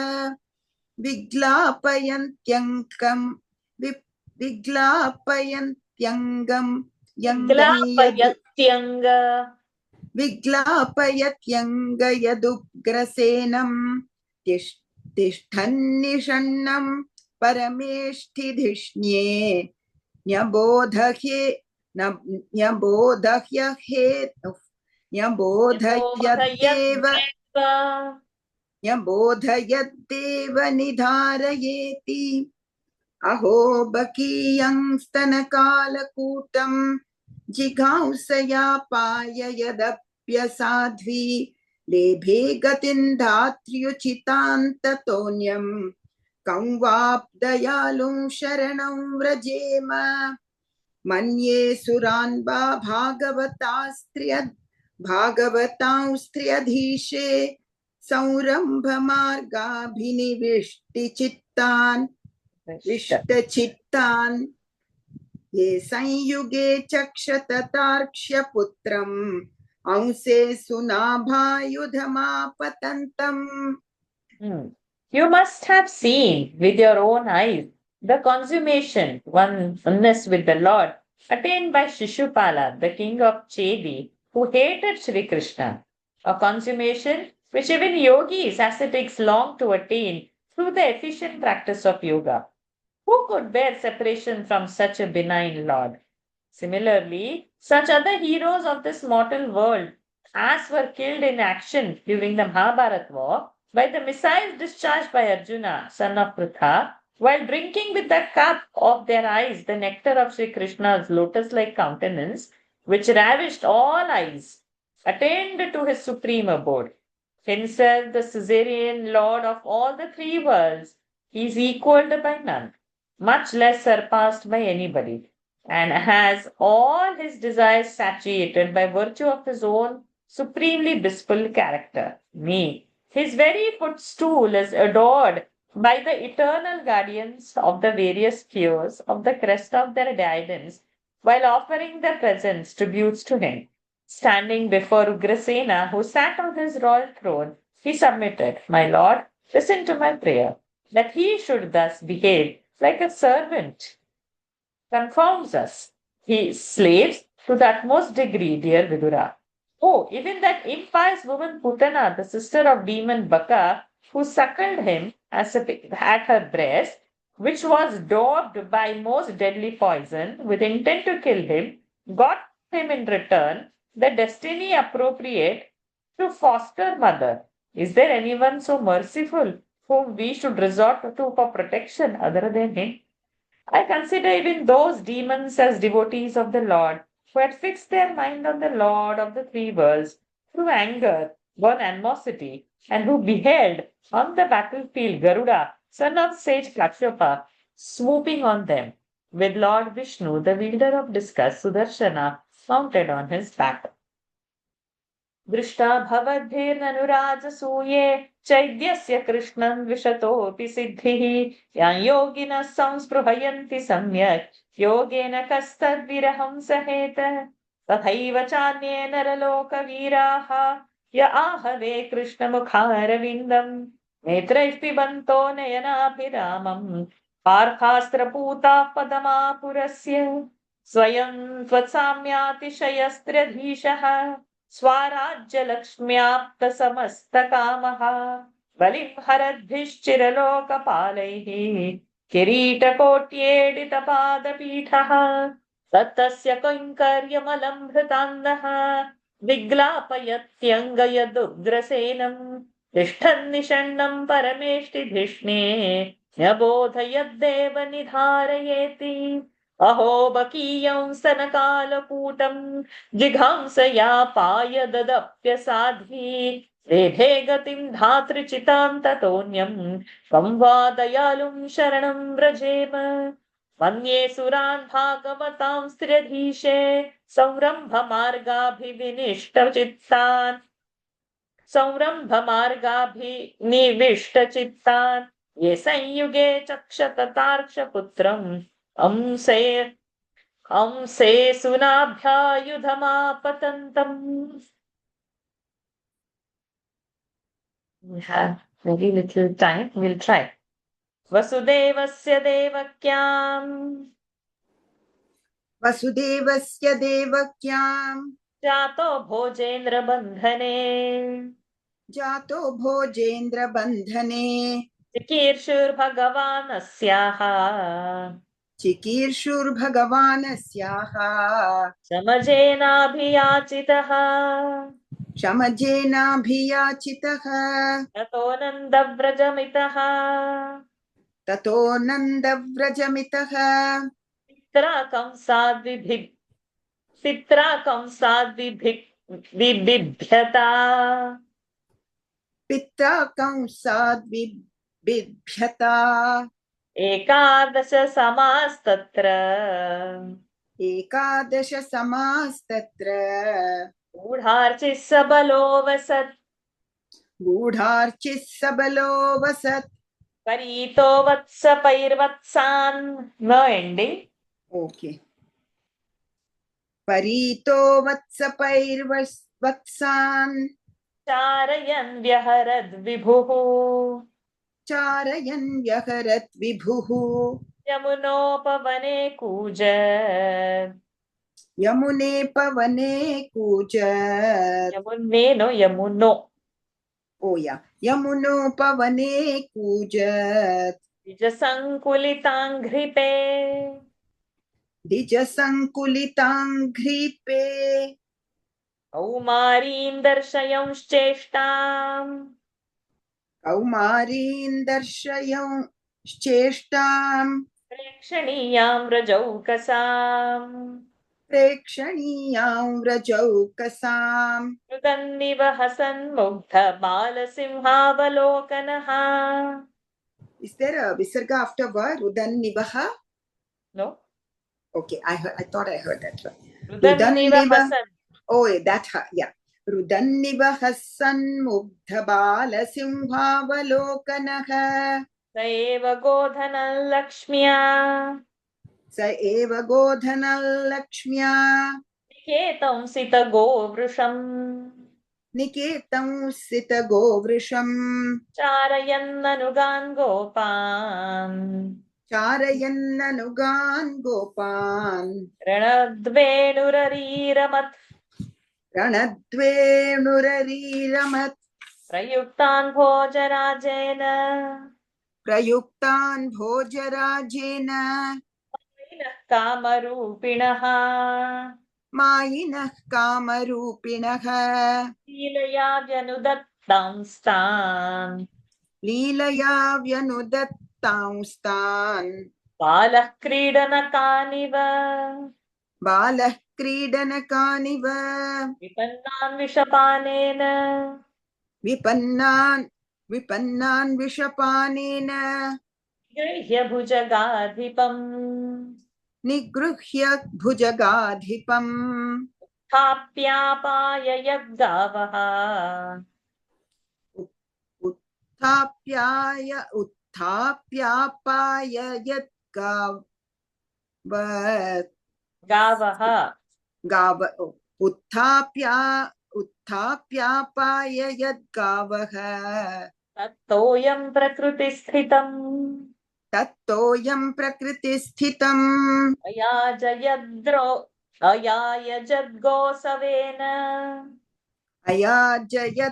विग्लापयन्त्यङ्कं विग्लापयन्त्यङ्गं Glapayathyanga. विग्लापयत्यङ्गयदुग्रसेनं तिष्ठन्निषण्णं परमेष्ठिधिष्ण्ये न्यबोधह्ये न्यबोधयद्देव न्यबोधयद्देव निधारयेति अहो बकीयं स्तनकालकूटं जिघांसया पाययदप्यसाध्वी लेभे गतिं धात्र्युचितान्ततोऽन्यं कं वाप्दयालुं शरणं व्रजेम मन्ये सुरान्वा भागवतांस्त्र्यधीशे संरम्भमार्गाभिनिविष्टिचित्तान् विष्टचित्तान् ये संयुगे चक्षततार्क्ष्यपुत्रम् अंसे सुनाभायुधमापतन्तम्. You must have seen with your own eyes the consummation, oneness with the Lord, attained by Shishupala, the king of Chedi, who hated Sri Krishna. A consummation which even yogis, ascetics long to attain through the efficient practice of yoga. Who could bear separation from such a benign Lord? Similarly, such other heroes of this mortal world, as were killed in action during the Mahabharata war by the missiles discharged by Arjuna, son of Pritha, while drinking with the cup of their eyes the nectar of Sri Krishna's lotus-like countenance, which ravished all eyes, attained to his supreme abode. Himself the Caesarean Lord of all the three worlds, he is equalled by none, much less surpassed by anybody, and has all his desires satiated by virtue of his own supremely blissful character. Me, his very footstool is adored by the eternal guardians of the various spheres of the crest of their diadems, while offering their presents tributes to him. Standing before Ugrasena, who sat on his royal throne, he submitted, "My lord, listen to my prayer." That he should thus behave like a servant confounds us. He slaves to the utmost degree, dear Vidura. Oh, even that impious woman Putana, the sister of demon Baka, who suckled him at her breast, which was daubed by most deadly poison with intent to kill him, got him in return the destiny appropriate to foster mother. Is there anyone so merciful whom we should resort to for protection other than him? I consider even those demons as devotees of the Lord, who had fixed their mind on the Lord of the three worlds through anger, one animosity, and who beheld on the battlefield Garuda, son of sage Kashyapa, swooping on them, with Lord Vishnu, the wielder of discus, Sudarshana, mounted on his back. दृष्टा भवद्भिर्ननुराजसूये चैद्यस्य कृष्णं विशतोऽपि सिद्धिः यां योगिनः संस्पृहयन्ति सम्यक् योगेन कस्तद्विरहं सहेत तथैव चान्ये नरलोकवीराः य आहवे कृष्णमुखारविन्दं नेत्रैः पिबन्तो नयनाभिरामम् पार्थास्त्रपूताः पदमापुरस्य स्वयं त्वत्साम्यातिशयस्त्र्यधीशः स्वाराज्यलक्ष्म्याप्तसमस्तकामः बलिं हरद्भिश्चिरलोकपालैः किरीटकोट्येडितपादपीठः तत्तस्य कैङ्कर्यमलम्भृतान्नः विग्लापयत्यङ्गयदुग्रसेनं तिष्ठन्निषण्णं परमेष्टिधिष्णे न्यबोधयद्देव निधारयेति अहो बकीयं स्तनकालकूटं जिघांसया पायददप्यसाध्वी रेभे गतिं धातृचितां ततोऽन्यं कं वा दयालुं शरणं व्रजेम मन्ये सुरान् भागवतां स्त्र्यधीशे संरम्भमार्गाभिनिविष्टचित्तान् ये संयुगे चक्षततार्क्ष्यपुत्रम् अंसे सुनाभ्यायुधमापतन्तम्. We have very little time. We'll try. Vasudevasya devakyam Vasudevasya devakyam jato bhojendra bandhane jato bhojendra bandhane चिकीर्षुर् भगवानस्याः चिकीर्षुर् भगवानस्याः समजेनाभियाचितः क्षमजेनाभियाचितः ततो नन्दव्रजमितः ततो नन्दव्रजमितः पित्रा कंसाद्विभिभ्यता पित्रा कंसाद् बिभ्यता एकादश समास्तत्र एकादश समास्तत्र गूढार्चिः सबलोऽवसत् गूढार्चिः सबलो वसत् परीतो वत्सपैर्वत्सान् न एण्डिङ्ग् ओके परीतो वत्सपैर्वत्सान् चारयन् व्यहरद्विभुः चारयन् व्यहरत् विभुः यमुनोपवने कूजत् यमुने पवने कूजत् यमुनेनो यमुनो ओ या यमुनोपवने कूजत् द्विजसङ्कुलिताङ्घ्रिपे द्विजसङ्कुलिताङ्घ्रिपे कौमारीं दर्शयंश्चेष्टाम् कौमारीं दर्शयंश्चेष्टाम् प्रेक्षणीयां रजौकसाम् प्रेक्षणीयां व्रजौकसाम् रुदन्निव हसन्मुग्ध बालसिंहावलोकनः Is there a visarga after va? Rudannivaha? No? Okay, I thought I heard that one. रुदन्निव Hasan Oh, that ha, yeah. Rudannivahasan mugdhabala simhavalokanah स एव गोधनं लक्ष्म्या sa eva godhanal lakshmya निकेतं सितगोवृषम् niketam sita govrisham चारयन्ननुगान् गोपान् charayannanugan gopan रणद्वेणुररीरमत् ranadvenurariramat प्रयुक्तान् भोजराजेन prayuktan bhojarajena कामरूपिणः मायिनः कामरूपिणः लीलया व्यनुदत्तांस्तान् लीलया व्यनुदत्तांस्तान् बालः क्रीडनकानिव बालः क्रीडनकानिव विपन्नान् विषपानेन विपन्नान् विषपानेन गृह्य भुजगाधिपम् निगृह्य भुजगाधिपम् स्थाप्यापाययद्गावः उत्थाप्यापाय गावः गाव उत्थाप्यापाय यद्गावः तत्तोऽयं प्रकृतिस्थितम् तत्तोऽयं प्रकृतिस्थितम् अयायजद्गोसवेन अयाजयद्गोसवेन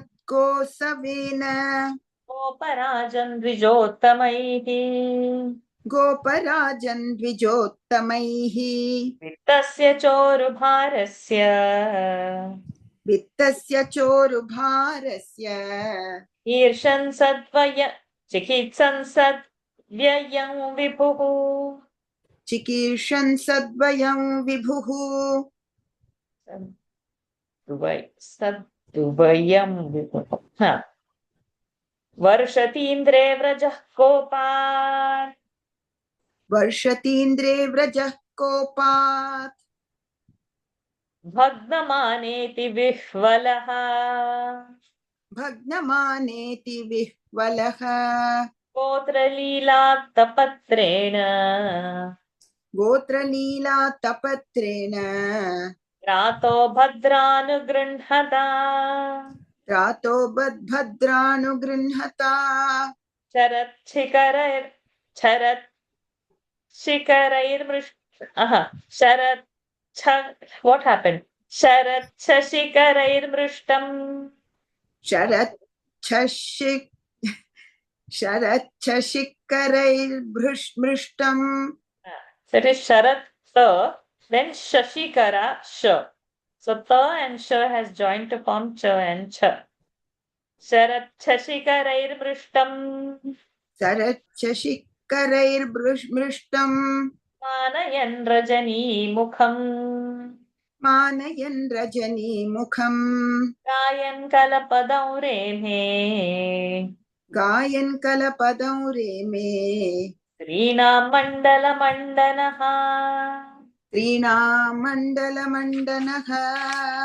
गोपराजन् द्विजोत्तमैः गोपराजन् द्विजोत्तमैः वित्तस्य चोरुभारस्य वित्तस्य चोरुभारस्य ईर्षन् सद्वय चिकित्सन् सद्व्ययं विभुः चिकीर्षन् सद्वयं विभुः सद्वयं विभुः वर्षतीन्द्रे व्रजः कोपात् वर्षतीन्द्रे व्रजः कोपात् भग्नमानेति विह्वलः भग्नमानेति विह्वलः गोत्रलीलात्तपत्रेण गोत्रलीलातपत्रेण रातो भद्रानुगृह्णता त्रातो भद्रानुगृह्णता What happened? Sharatchashikarairmrushtam. शरच्छशिखरैर्मृष्टम्. So it is Sharat Ta, then Shashikara Sh. So Ta and Sh has joined to form Ch and Ch. Sharatchashikarairmrushtam. शरच्छशिखरैर्मृष्टम्. Manayan Rajani Mukham. मानयन् रजनीमुखम्. Gayan Kalapadam Reme. गायन् कलपदं रेमे. Srina Mandala Mandanaha. त्रीणामण्डलमण्डनः.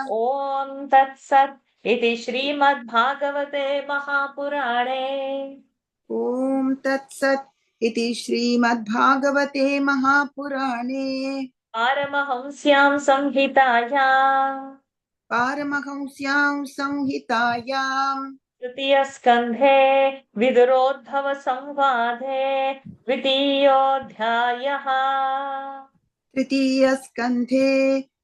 Om Tat Sat Iti Srimad Bhagavate Mahapurane. ॐ तत्सत् इति श्रीमद्भागवते महापुराणे Paramahamsyam Samhitaya. पारमहंस्यां संहितायां Tritiya Skandhe Vidurodhava Samvade Vitiyodhyayaha. तृतीयस्कन्धे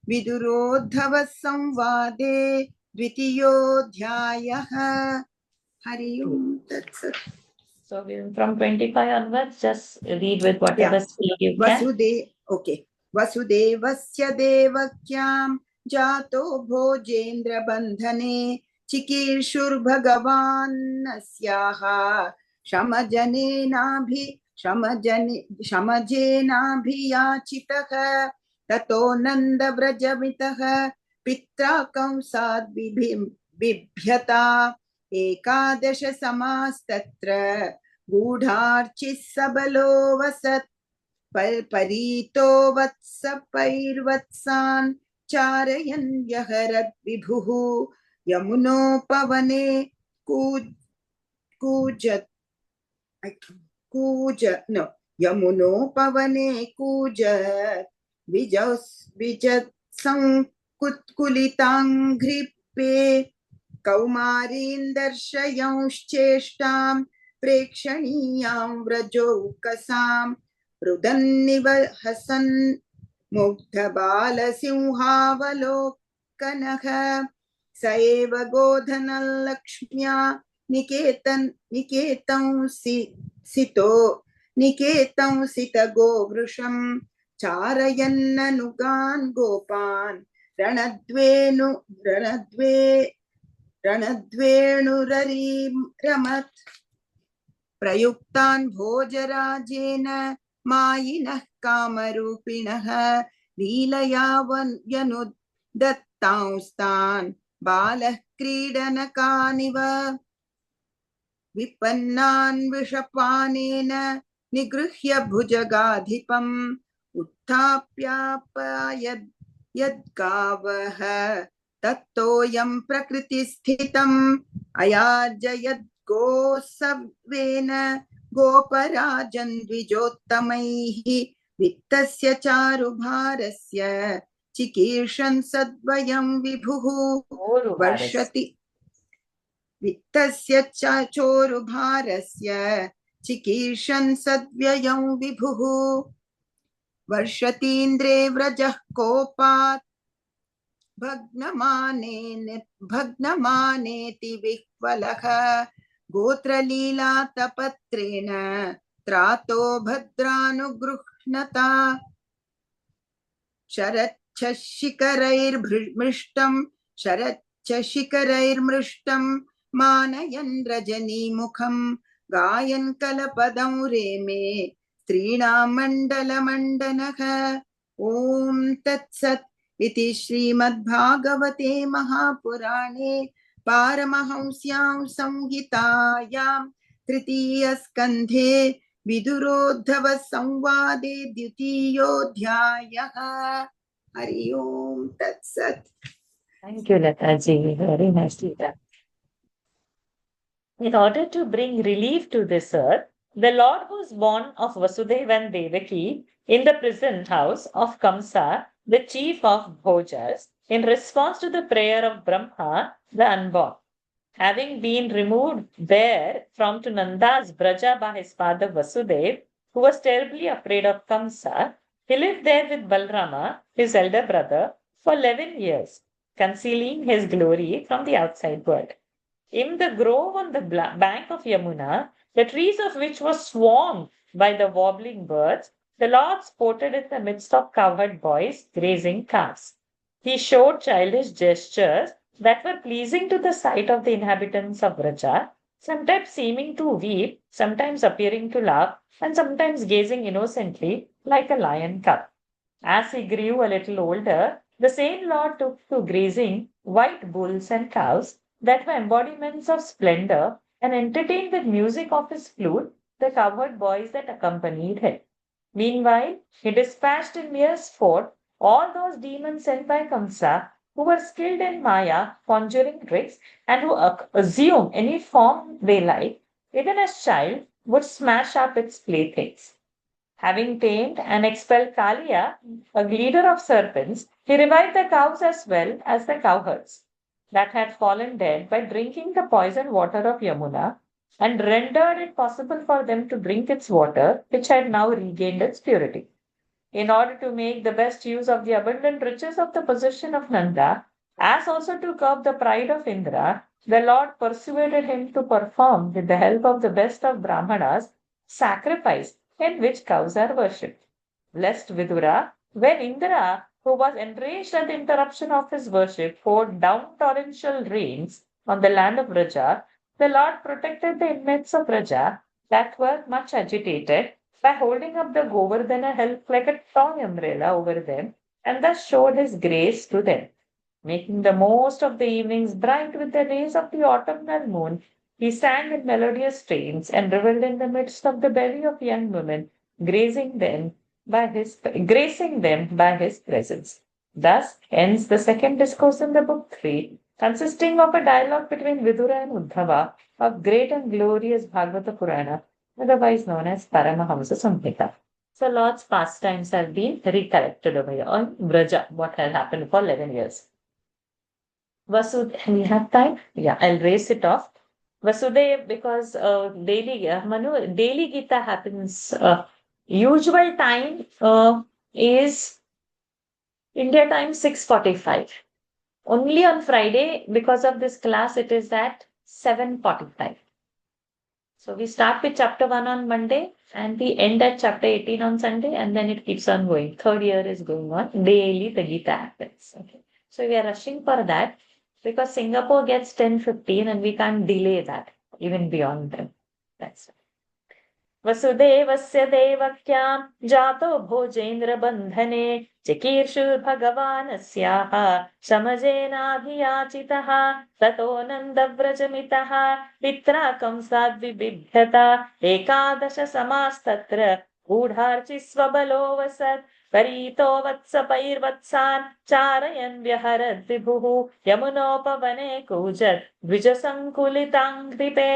विदुरोद्धवसंवादे द्वितीयोऽध्यायः. हरि ओम् तत्सत्. So from 25 onwards, just read with whatever speed you can. Okay. वसुदेवस्य देवक्यां जातो भोजेन्द्रबन्धने चिकीर्षुर्भगवान्नस्याः शमजेनाभियाचितः ततो नन्दव्रजमितः पित्रा कंसाद् बिभ्यता एकादश समास्तत्र गूढार्चिः सबलो वसत् परीतो वत्सपैर्वत्सान् चारयन् व्यहरद् विभुः यमुनोपवने यमुनोपवने कूजत् विजत्सङ्कुलिताङ्घ्रिपे कौमारीं दर्शयंश्चेष्टां प्रेक्षणीयां व्रजौकसां रुदन्निव हसन् मुग्धबालसिंहावलोकनः स एव गोधनलक्ष्म्या निकेतं सितगोवृषं चारयन्ननुगान् गोपान् रणद्वेणुररीरमत् प्रयुक्तान् भोजराजेन मायिनः कामरूपिणः लीलयावन्यनुदत्तांस्तान् बालः क्रीडनकानिव विपन्नान् विषपानेन निगृह्य भुजगाधिपम् उत्थाप्यापयद्गावः तत्तोऽयं प्रकृतिस्थितम् अयाजयद्गोसवेन गोपराजन् द्विजोत्तमैः वित्तस्य चारुभारस्य चिकीर्षन् सद्वयं विभुः वर्षति वित्तस्य चोरुभारस्य चिकीर्षन् सद्वयं विभुः वर्षतीन्द्रे व्रजः कोपात् भग्नमानेति विह्वलः गोत्रलीलातपत्रेण त्रातो भद्रानुगृह्णता शरच्छशिखरैर्मृष्टं मानयन् रजनीमुखं गायन् कलपदं रेमे स्त्रीणामण्डलमण्डनः ॐ तत्सत् इति श्रीमद्भागवते महापुराणे पारमहंस्यां संहितायां तृतीयस्कन्धे विदुरोद्धवसंवादे द्वितीयोऽध्यायः. हरि ओम् तत्सत्. Thank you, Lataji. Very nicely done. In order to bring relief to this earth, the Lord was born of Vasudeva and Devaki in the prison house of Kamsa, the chief of Bhojas, in response to the prayer of Brahma, the unborn. Having been removed there from to Nanda's Braja by his father Vasudev, who was terribly afraid of Kamsa, he lived there with Balrama, his elder brother, for 11 years, concealing his glory from the outside world. In the grove on the bank of Yamuna, the trees of which were swarmed by the wobbling birds, the Lord sported in the midst of cowherd boys grazing calves. He showed childish gestures that were pleasing to the sight of the inhabitants of Vraja, sometimes seeming to weep, sometimes appearing to laugh, and sometimes gazing innocently like a lion cub. As he grew a little older, the same Lord took to grazing white bulls and cows that were embodiments of splendor and entertained with music of his flute the cowherd boys that accompanied him. Meanwhile, he dispatched in mere sport all those demons sent by Kamsa who were skilled in Maya, conjuring tricks, and who assume any form they like, even as child would smash up its playthings. Having tamed and expelled Kalia, a leader of serpents, he revived the cows as well as the cowherds that had fallen dead by drinking the poisoned water of Yamuna and rendered it possible for them to drink its water, which had now regained its purity. In order to make the best use of the abundant riches of the possession of Nanda, as also to curb the pride of Indra, the Lord persuaded him to perform, with the help of the best of Brahmanas, sacrifice in which cows are worshipped. Lest Vidura, when Indra, who was enraged at the interruption of his worship, poured down torrential rains on the land of Raja, the Lord protected the inmates of Raja that were much agitated by holding up the Govardhana held like a strong umbrella over them, and thus showed his grace to them. Making the most of the evenings bright with the rays of the autumnal moon, he sang in melodious strains and revelled in the midst of the bevy of young women, gracing them by his presence. Thus ends the second discourse in the book 3, consisting of a dialogue between Vidura and Uddhava of great and glorious Bhagavata Purana, otherwise known as Paramahamsa Samhita. So Lord's pastimes have been recollected over here on Vraja, what had happened for 11 years. Vasudev, we have time? Yeah, I'll race it off. Vasudev, because daily Gita happens, usual time is India time 6:45. Only on Friday, because of this class, it is at 7:45. So we start with chapter 1 on Monday and we end at chapter 18 on Sunday, and then it keeps on going. Third year is going on. Daily the Gita happens. Okay. So we are rushing for that because Singapore gets 10:15 and we can't delay that even beyond them. That's it. वसुदेवस्य देवक्यां जातो भोजेन्द्रबन्धने चिकीर्षुर्भगवानस्याः शमजेनाभियाचितः ततो नन्दव्रजमितः पित्रा कंसाद्विबिभ्यत एकादश समास्तत्र गूढार्चिस्वबलोऽवसत् परीतो वत्सपैर्वत्सान् चारयन् व्यहरद्विभुः यमुनोपवने कूजत् द्विजसङ्कुलिताङ्घ्रिपे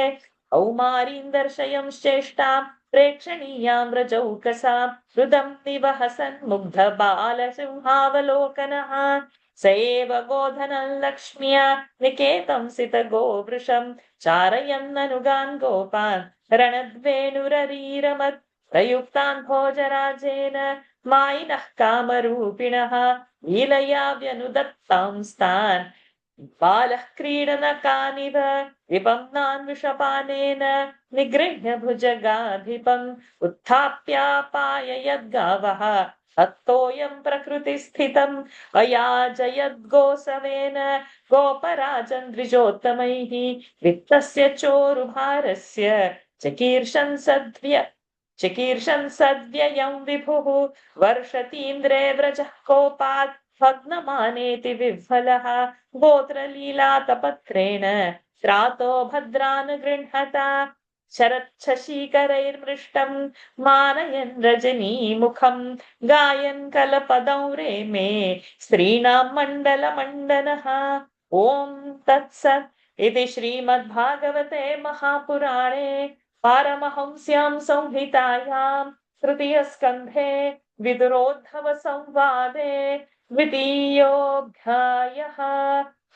कौमारीं दर्शयंश्चेष्टां प्रेक्षणीयां व्रजौकसां हृदं निवहसन् मुग्धबालसिंहावलोकनः स एव गोधनं लक्ष्म्या निकेतं सितगोवृषं चारयन्ननुगान् गोपान् रणद्वेणुररीरमत् प्रयुक्तान् भोजराजेन मायिनः कामरूपिणः लीलया व्यनुदत्तांस्तान् बालः क्रीडनकानिव विपम्नान् विषपानेन निगृह्य भुजगाधिपम् उत्थाप्यापाययद्गावः हस्तोऽयं प्रकृतिस्थितम् अयाजयद्गोसवेन गोपराजन् द्विजोत्तमैः वित्तस्य चोरुभारस्य चिकीर्षन् सद्व्ययं विभुः वर्षतीन्द्रे व्रजः कोपात् भग्नमानेति विह्वलः गोत्रलीलातपत्रेण त्रातो भद्रान् गृह्णता शरच्छशीकरैर्मृष्टं मानयन् रजनीमुखं गायन् कलपदं रेमे स्त्रीणां मण्डलमण्डनः ॐ तत्सत् इति श्रीमद्भागवते महापुराणे पारमहंस्यां संहितायां तृतीयस्कन्धे विदुरोद्धवसंवादे द्वितीयोऽध्यायः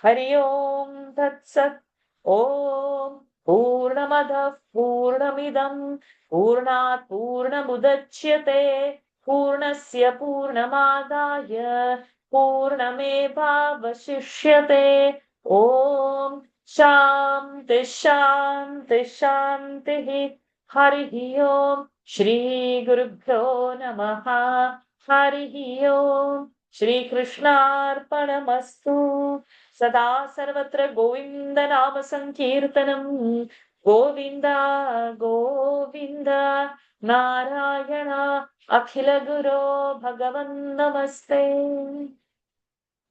हरि ओम् तत्सत् Om Purnamadah Purnamidam Purnat Purnamudachyate Purnasya Purnamadaya Purnamevavashishyate. Om Shanti Shanti Shanti. Harihi Om. Shri Gurubhyo Namaha. Harihi Om. Shri Krishnarpanamastu. सदा सर्वत्र गोविंद नाम संकीर्तनम. गोविंद गोविंद नारायण अखिल गुरो भगवन् नमस्ते.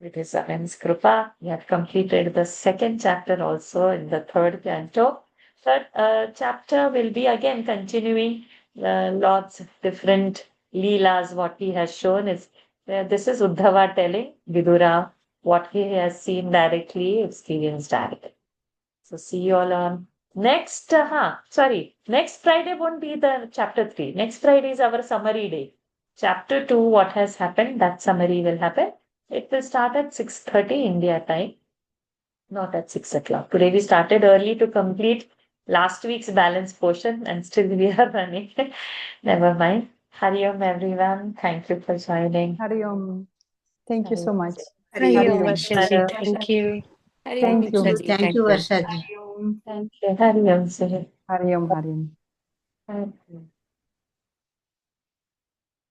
With his immense kripa, we have completed the second chapter also in the third canto. Third chapter will be again continuing lots of different leelas. What he has shown is this is Uddhava telling Vidura what he has seen directly, experienced directly. So see you all on next. Next Friday won't be the chapter 3. Next Friday is our summary day. Chapter 2, what has happened, that summary will happen. It will start at 6:30 India time, not at 6 o'clock. Today we started early to complete last week's balance portion and still we are running. Never mind. Hari Om everyone. Thank you for joining. Hari Om. Thank you so Hari Om. much. Hari Hari Om. Om. Varshaji, thank you. Thank you. Thank you, Varshaji. Thank you. Hari Om. Sir. Hari Om. Hari Om. Hari Om.